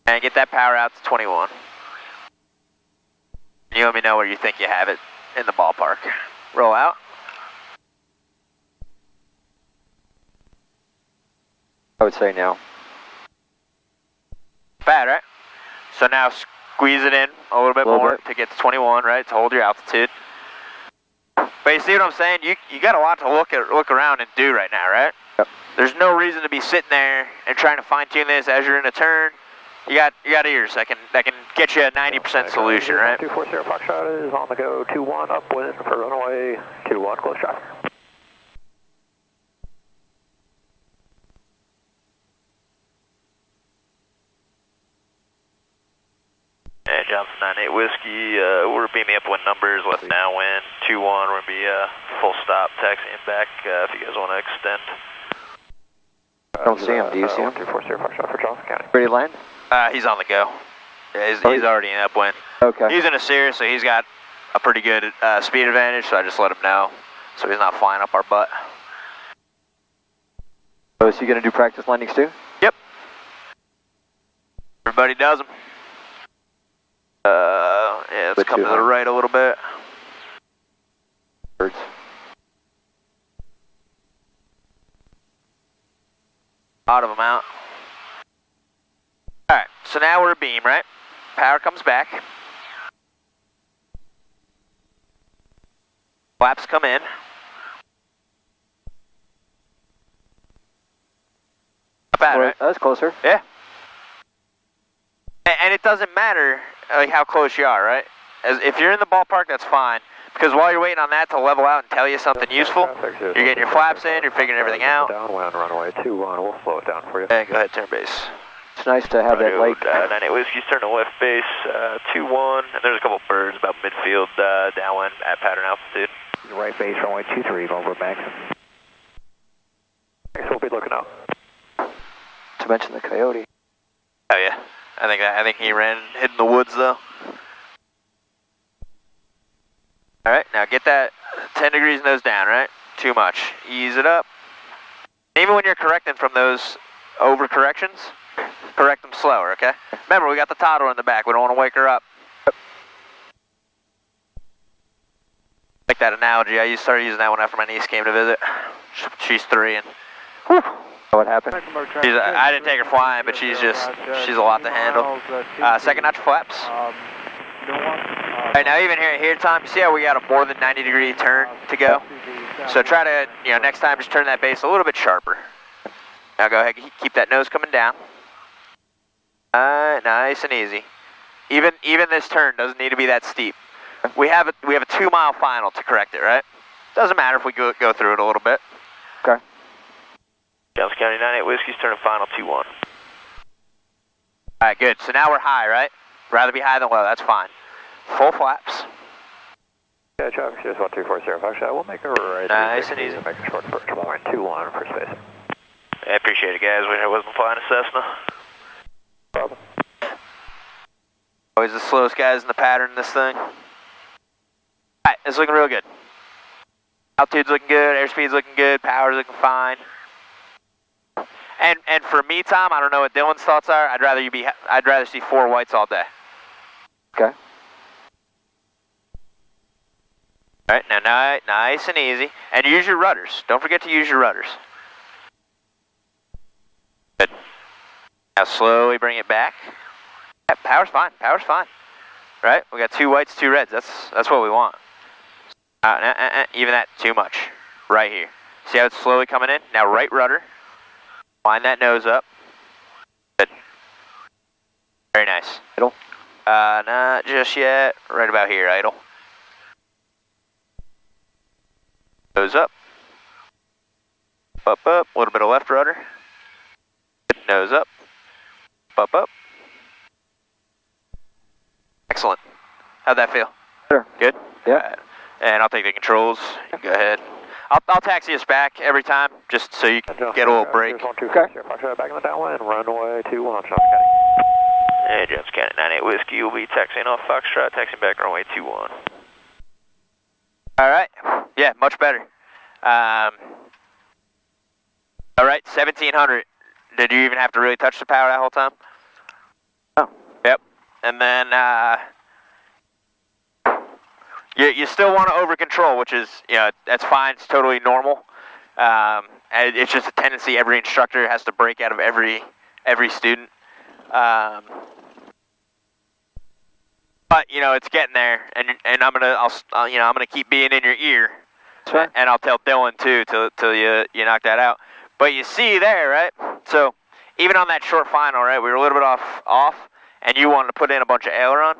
And get that power out to 21. You let me know where you think you have it in the ballpark. Roll out. I would say now. Bad, right? So now squeeze it in a little bit more to get to 21, right? To hold your altitude. But you see what I'm saying? You got a lot to look around and do right now, right? Yep. There's no reason to be sitting there and trying to fine tune this as you're in a turn. You got ears that can get you a 90% solution, right? 240 Foxtrot is on the go 21 upwind for runway 21 close traffic. And Johnson 98 Whiskey, we're beaming upwind numbers, left downwind 21. We're going to be full stop, taxiing back if you guys want to extend. I don't see him. Do you see him? 240 Foxtrot for Johnson County. Ready to land? He's on the go. Yeah, he's already in upwind. Okay. He's in a Cirrus, so he's got a pretty good speed advantage, so I just let him know. So he's not flying up our butt. So is he going to do practice landings too? Yep. Everybody does them. Yeah, let's come to the right a little bit. Birds. Out of them out. Alright, so now we're a beam, right? Power comes back. Flaps come in. Not bad, right? That's closer. Yeah. And it doesn't matter like how close you are, right? If you're in the ballpark, that's fine. Because while you're waiting on that to level out and tell you something useful, you're getting your flaps in, you're figuring everything out. Downwind runway 21, we'll slow it down for you. Yeah, go ahead, turn base. It's nice to have that lake. 98 Whiskey's turning left base 21, and there's a couple birds about midfield downwind at pattern altitude. Right base runway 23, over max. Thanks, we'll be looking out. To mention the coyote. Oh yeah, I think he hid in the woods though. All right, now get that 10 degrees nose down, right? Too much. Ease it up. Even when you're correcting from those over corrections, correct them slower, okay? Remember, we got the toddler in the back. We don't want to wake her up. Like that analogy. I started using that when after my niece came to visit. She's 3 and whew. What happened? I didn't take her flying, but she's a lot to handle. Second notch flaps. All right, now even here, Tom, you see how we got a more than 90 degree turn to go? So try to, next time just turn that base a little bit sharper. Now go ahead, keep that nose coming down. Nice and easy. Even this turn doesn't need to be that steep. We have a 2 mile final to correct it, right? Doesn't matter if we go through it a little bit. Okay. Johnson County 98 Whiskey's turning final 21. All right, good. So now we're high, right? Rather be high than low. That's fine. Full flaps. Yeah, traffic is 1240 Foxtrot. We'll make a right. Nice and easy. Make a short approach. 21 for space. I appreciate it, guys. I wasn't flying a Cessna. Problem. Always the slowest guys in the pattern in this thing. All right, it's looking real good. Altitude's looking good. Airspeed's looking good. Power's looking fine. And for me, Tom, I don't know what Dylan's thoughts are. I'd rather see 4 whites all day. Okay. All right, now nice and easy. And use your rudders. Don't forget to use your rudders. Good. Now slowly bring it back. Yeah, power's fine. Power's fine. Right? We got 2 whites, 2 reds. That's what we want. Even that too much. Right here. See how it's slowly coming in? Now right rudder. Line that nose up. Good. Very nice. Idle? Not just yet. Right about here, idle. Nose up. Up. A little bit of left rudder. Nose up. Up. How'd that feel? Better. Good? Yeah. Alright. And I'll take the controls. You can go ahead. I'll taxi us back every time, just so you can get a little break. Okay. Back in the downwind, runway 21, Johnson County. Yeah, Johnson County 98 Whiskey, you'll be taxiing off Foxtrot, taxiing back runway 21. Alright. Yeah, much better. Alright, 1700. Did you even have to really touch the power that whole time? Oh. Yep. And then, you still want to over control, which is, that's fine. It's totally normal. And it's just a tendency every instructor has to break out of every student. But it's getting there, and I'm gonna keep being in your ear, right. and I'll tell Dylan too till you knock that out. But you see there, right? So even on that short final, right, we were a little bit off, and you wanted to put in a bunch of aileron.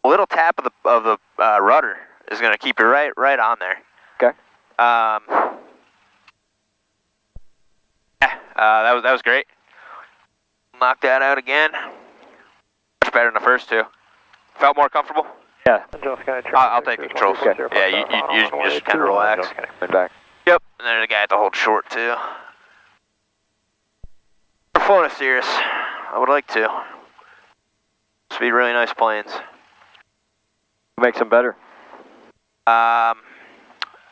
A little tap of the rudder is going to keep you right on there. Okay. That was great. Knock that out again. Much better than the first two. Felt more comfortable? Yeah. I'll take the controls. Okay. Yeah, you just kind of relax. Went back. Yep. And there's a guy at the hold short too. We're flown to Cirrus. I would like to. Must be really nice planes. Makes them better. I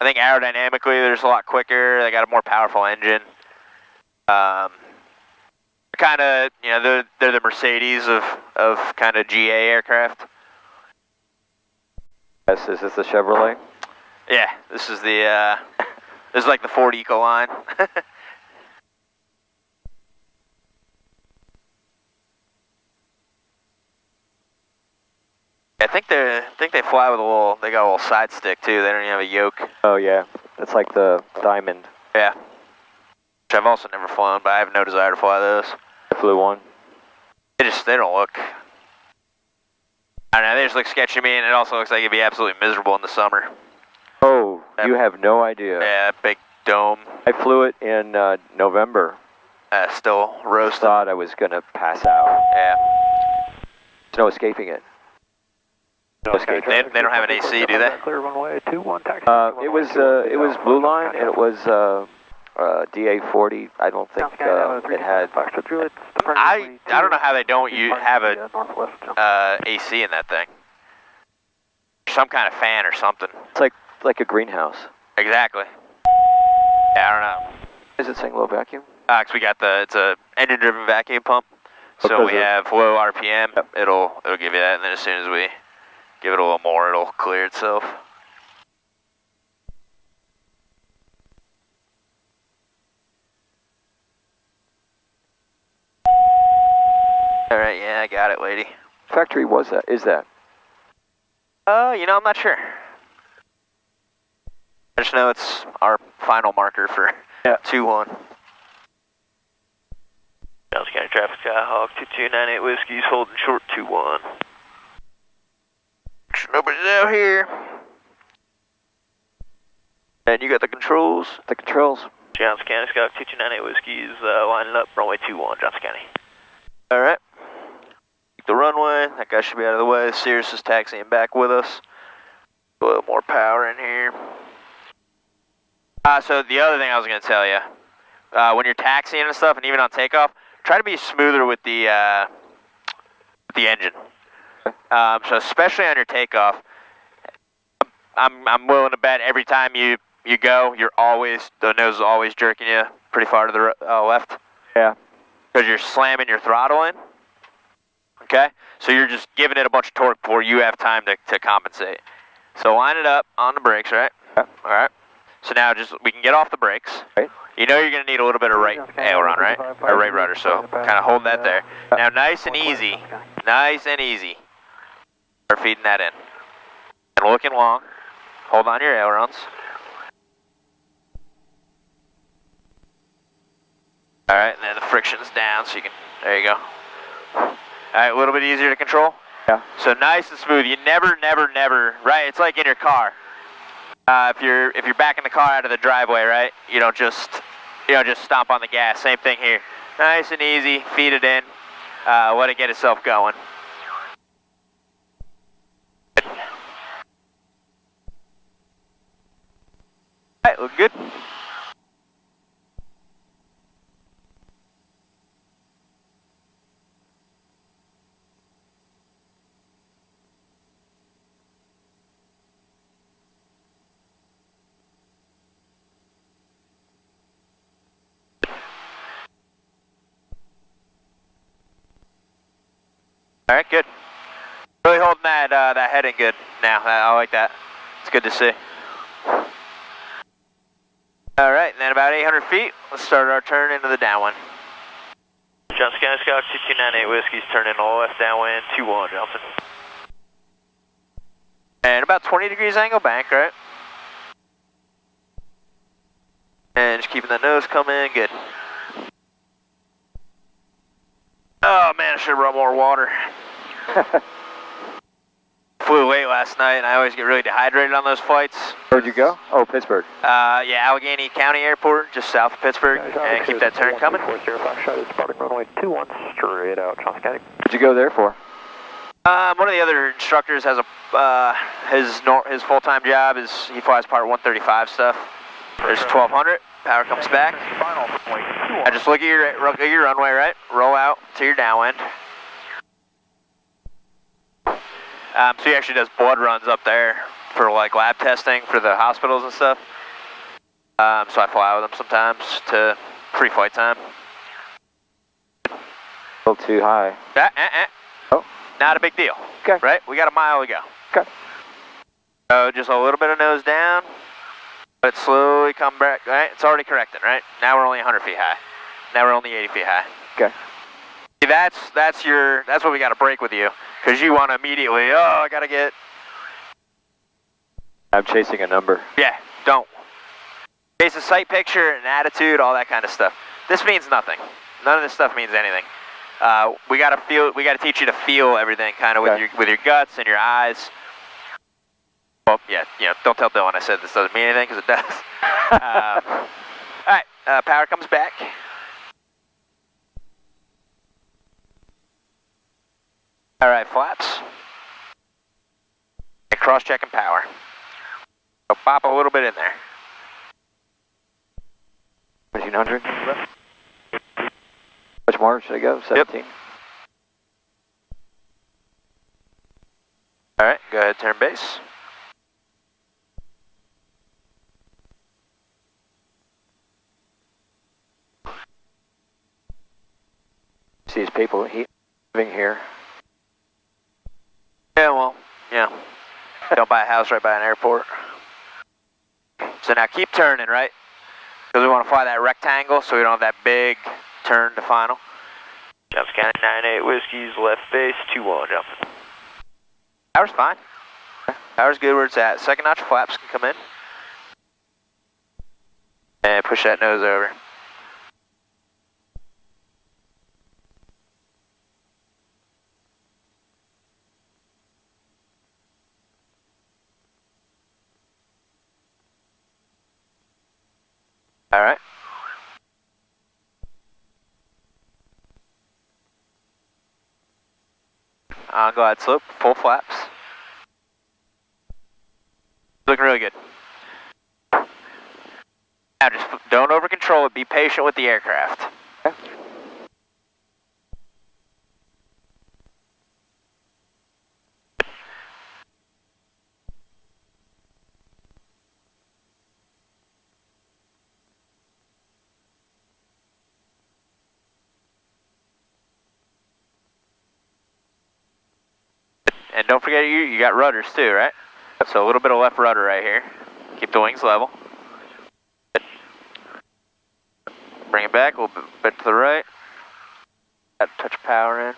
think aerodynamically they're just a lot quicker. They got a more powerful engine. Kind of, they're the Mercedes of kind of GA aircraft. Yes, is this the Chevrolet? Yeah, this is the this is like the Ford Ecoline. I think they fly with they got a little side stick too. They don't even have a yoke. Oh yeah, that's like the Diamond. Yeah. Which I've also never flown, but I have no desire to fly those. I flew one. They don't look. I don't know. They just look sketchy to me, and it also looks like it'd be absolutely miserable in the summer. Oh, you have no idea. Yeah, that big dome. I flew it in November. Still roasted. Thought I was gonna pass out. Yeah. There's no escaping it. They don't have an AC, do they? Clear runway 21, taxi. It was Blue Line, and it was DA40. I don't think it had. I don't know how they don't have a AC in that thing. Some kind of fan or something. It's like a greenhouse. Exactly. Yeah, I don't know. Is it saying low vacuum? Cause we got it's a engine-driven vacuum pump, so we have low RPM. Yep. It'll give you that, and then as soon as we give it a little more, it'll clear itself. All right, yeah, I got it, lady. Factory is that? I'm not sure. I just know it's our final marker for 2-1. Johnson County Traffic Skyhawk 2298 Whiskey's holding short 2-1. Nobody's out here. And you got the controls? The controls. Johnson County Skyhawk 2298 Whiskey's lining up runway 21, Johnson County. Alright. The runway, that guy should be out of the way. Cirrus is taxiing back with us. A little more power in here. So the other thing I was going to tell you, when you're taxiing and stuff, and even on takeoff, try to be smoother with the engine. So especially on your takeoff, I'm willing to bet every time you go, the nose is always jerking you pretty far to the left. Yeah. Because you're slamming your throttle in. Okay? So you're just giving it a bunch of torque before you have time to compensate. So line it up on the brakes, right? Yeah. Alright. So now we can get off the brakes. Right. You know you're going to need a little bit of right aileron, right? Or right rudder, so kind of hold that there. Now nice and easy. Start feeding that in. And looking long. Hold on your ailerons. Alright, and then the friction's down, so you can, there you go. Alright, a little bit easier to control. Yeah. So nice and smooth. You never, right? It's like in your car. If you're backing the car out of the driveway, right? You don't just stomp on the gas. Same thing here. Nice and easy. Feed it in. Let it get itself going. look good. All right, good. Really holding that heading good now. I like that. It's good to see. All right, and then about 800 feet, let's start our turn into the downwind. Johnson County Scout 2298 Whiskey's turning all left downwind 21 Johnson. And about 20 degrees angle bank, right? And just keeping the nose coming, good. Oh man, I should have brought more water. Flew late last night, and I always get really dehydrated on those flights. Where'd you go? Oh, Pittsburgh. Yeah, Allegheny County Airport, just south of Pittsburgh, and keep that turn coming. 40 Foxtrot is departing runway 21 straight out, Johnson County. What'd you go there for? One of the other instructors has his full-time job is he flies part 135 stuff. There's 1200. Power comes back. I just look at your runway, right? Roll out to your downwind. So he actually does blood runs up there for like lab testing for the hospitals and stuff. So I fly with him sometimes to free flight time. A little too high. Oh. Not a big deal. Okay. Right? We got a mile to go. Okay. So just a little bit of nose down. But slowly come back, right? It's already corrected, right? Now we're only 100 feet high. Now we're only 80 feet high. Okay. See, that's what we got to break with you, because you want to immediately, I got to get. I'm chasing a number. Yeah, don't. Chase a sight picture, an attitude, all that kind of stuff. This means nothing. None of this stuff means anything. We got to teach you to feel everything, kind of with your guts and your eyes. Well, yeah, don't tell Dylan I said this doesn't mean anything, because it does. All right, power comes back. All right, flaps. And cross-checking power. So pop a little bit in there. 1700. Much more should I go? 17. Yep. All right, go ahead, turn base. See these people living here. Yeah, well, don't buy a house right by an airport. So now keep turning, right? Because we want to fly that rectangle so we don't have that big turn to final. Johnson County 98 Whiskey's left base 21 jumping. Power's fine. Power's good where it's at. Second notch flaps can come in. And push that nose over. All right. Glide slope, full flaps. Looking really good. Now just don't over control it, be patient with the aircraft. Okay. And don't forget you got rudders too, right? So a little bit of left rudder right here. Keep the wings level. Bring it back a little bit to the right. Got a touch of power in.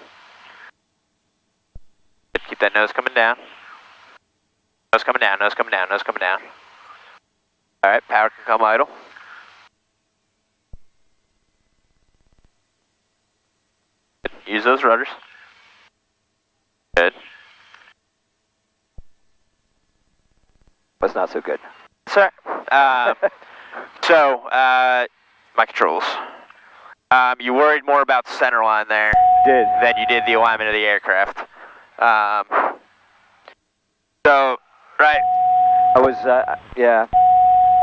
Keep that nose coming down. Nose coming down, nose coming down, nose coming down. All right, power can come idle. Use those rudders. Good. That's not so good. Sir, my controls. You worried more about the center line there than you did the alignment of the aircraft. I was, yeah,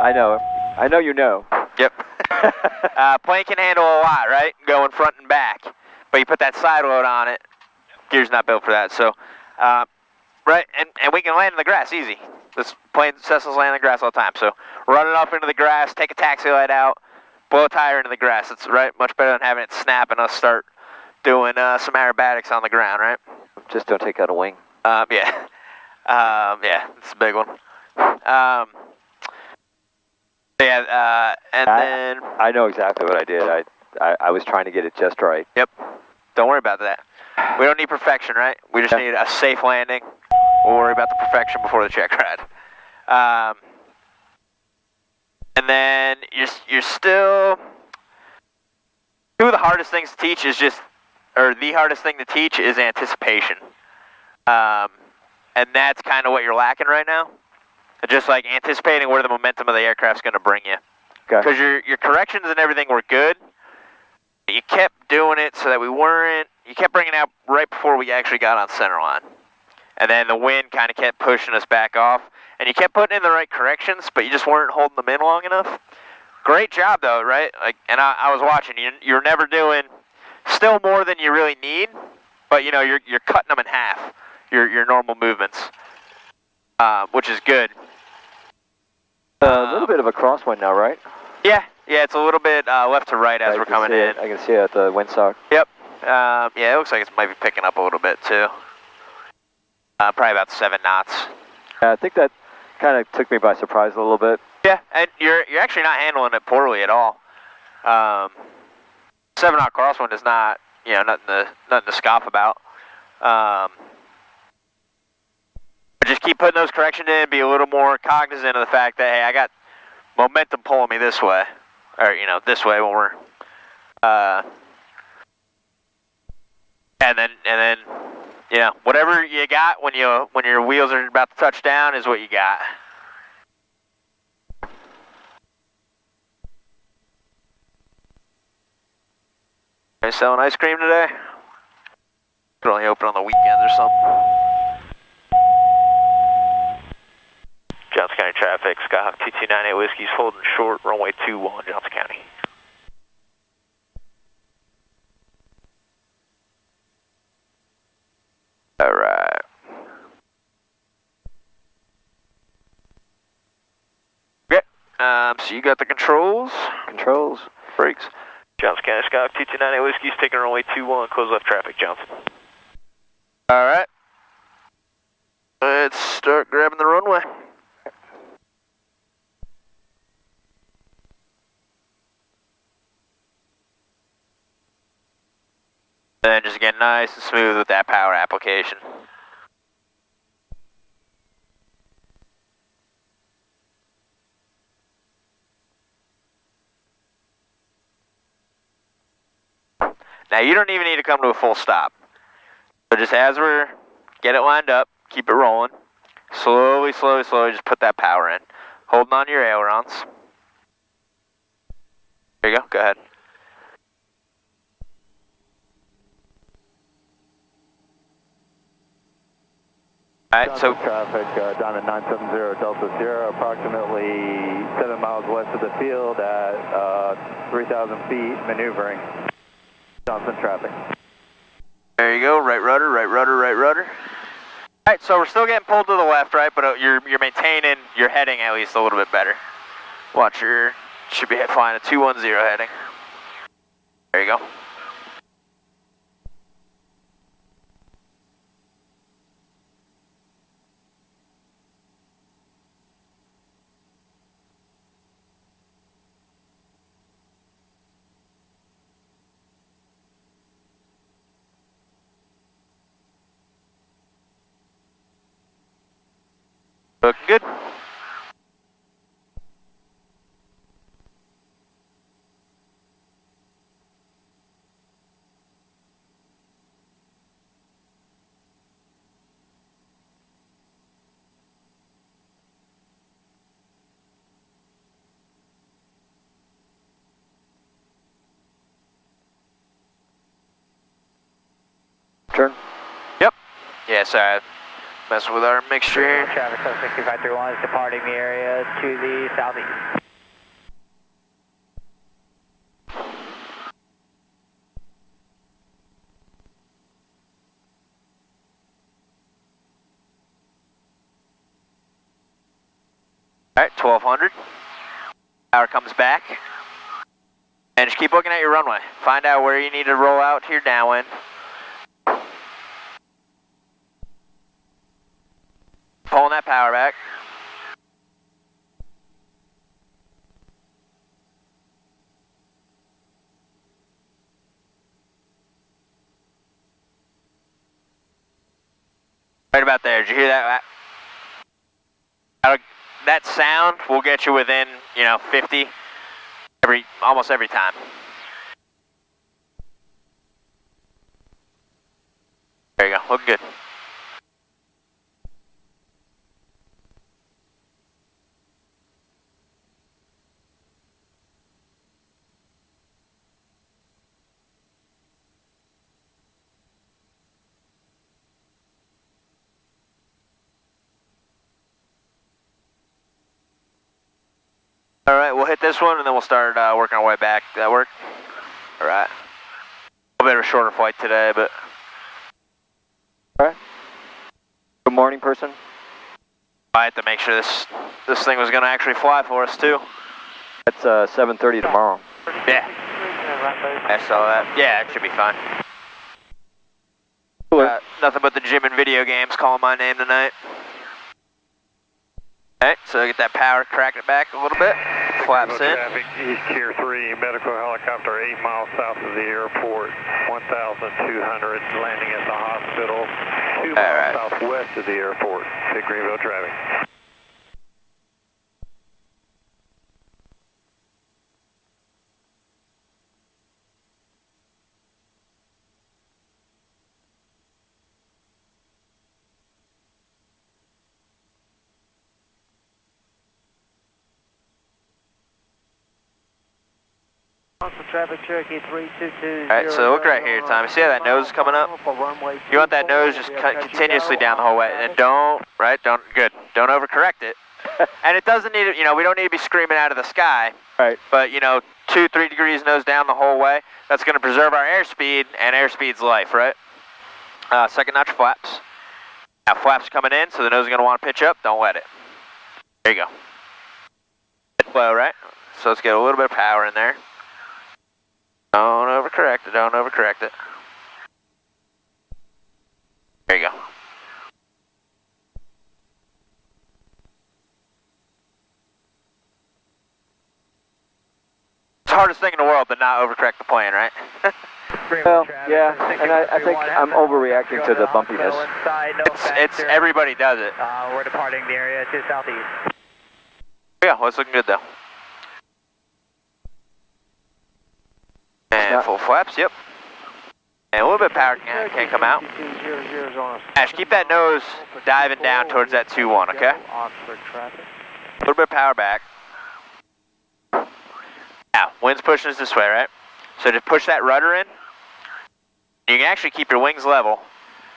I know. I know you know. Yep. Plane can handle a lot, right? Going front and back. But you put that side load on it, gear's not built for that. So, right, and we can land in the grass easy. This plane, Cessna's land in the grass all the time. So, run it off into the grass, take a taxi light out, blow a tire into the grass. It's right much better than having it snap and us start doing some aerobatics on the ground, right? Just don't take out a wing. Yeah. Yeah, it's a big one. Then I know exactly what I did. I was trying to get it just right. Yep. Don't worry about that. We don't need perfection, right? We just need a safe landing. We'll worry about the perfection before the check ride. And then you're still. Two of the hardest things to teach is the hardest thing to teach is anticipation. And that's kind of what you're lacking right now. Just like anticipating where the momentum of the aircraft's going to bring you. Because your corrections and everything were good. You kept doing it so that you kept bringing it out right before we actually got on center line. And then the wind kind of kept pushing us back off. And you kept putting in the right corrections, but you just weren't holding them in long enough. Great job though, right? And I was watching, you're never doing still more than you really need, but you're cutting them in half, your normal movements, which is good. A little bit of a crosswind now, right? Yeah, it's a little bit left to right as we're coming in. I can see it at the windsock. Yep. Yeah, it looks like it might be picking up a little bit too. Probably about 7 knots. I think that kind of took me by surprise a little bit. Yeah, and you're actually not handling it poorly at all. 7-knot crosswind is not nothing to scoff about. Just keep putting those corrections in, be a little more cognizant of the fact that, hey, I got momentum pulling me this way. Or, this way when we're, and then, whatever you got when your wheels are about to touch down is what you got. Are you selling ice cream today? Could only open on the weekends or something. Johnson County traffic, Skyhawk 2298 Whiskey's holding short, runway 21, Johnson County. Alright. Okay, so you got the controls? Controls. Brakes. Johnson County Skyhawk 2298 Whiskey's taking runway 21, close left traffic, Johnson. Alright. Let's start grabbing the runway. And then just get nice and smooth with that power application. Now you don't even need to come to a full stop. So just as get it lined up, keep it rolling. Slowly, just put that power in. Holding on to your ailerons. There you go ahead. Alright, so traffic down at 970 Delta Sierra, approximately 7 miles west of the field at 3,000 feet, maneuvering. Johnson traffic. There you go, right rudder. Alright, so we're still getting pulled to the left, right? But you're maintaining your heading at least a little bit better. Watch should be flying a 210 heading. There you go. Looking good. Turn. Yep. Yeah, sorry. Messing with our mixture here. Traffic 6531 is departing the area to the southeast. Alright, 1200. Power comes back. And just keep looking at your runway. Find out where you need to roll out to your downwind. Pulling that power back. Right about there. Did you hear that? That sound will get you within, 50 almost every time. There you go. Looking good. All right, we'll hit this one and then we'll start working our way back. Does that work? All right. A little bit of a shorter flight today, but. All right. Good morning, person. I had to make sure this thing was going to actually fly for us too. That's 7:30 tomorrow. Yeah. I saw that. Yeah, it should be fine. Nothing but the gym and video games calling my name tonight. Alright, so get that power, crack it back a little bit. Flaps in. Traffic, East Tier 3, medical helicopter 8 miles south of the airport, 1,200, landing at the hospital, 2 miles southwest of the airport, Big Greenville traffic. Traffic Cherokee 322. Alright, so look right here, Tommy. See how that nose is coming up? You want that nose just continuously down the whole way. And don't overcorrect it. And it doesn't need to, we don't need to be screaming out of the sky. Right. But, 2-3 degrees nose down the whole way. That's going to preserve our airspeed, and airspeed's life, right? Second notch flaps. Now flaps coming in, so the nose is going to want to pitch up. Don't let it. There you go. Low, right? So let's get a little bit of power in there. Don't overcorrect it, don't overcorrect it. There you go. It's the hardest thing in the world to not overcorrect the plane, right? Well, yeah, and I think I'm overreacting to the bumpiness. It's everybody does it. We're departing the area to southeast. Yeah, well, it's looking good though. And full flaps, yep. And a little bit of power can come out. Ash, keep that nose diving down towards that 2-1, okay? A little bit of power back. Now, wind's pushing us this way, right? So just push that rudder in. You can actually keep your wings level.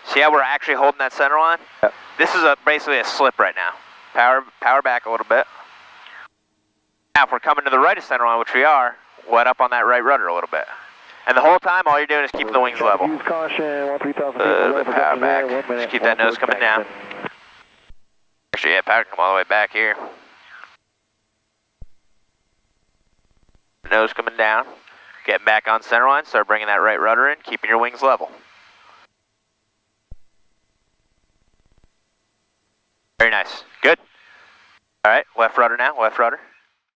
See how we're actually holding that center line? Yep. This is basically a slip right now. Power back a little bit. Now, if we're coming to the right of center line, which we are, let up on that right rudder a little bit. And the whole time, all you're doing is keeping the wings level. Use caution, 3000 power back. Just keep that nose coming down. Actually, yeah, power can come all the way back here. Nose coming down. Get back on center line, start bringing that right rudder in, keeping your wings level. Very nice. Good. All right, left rudder now, left rudder.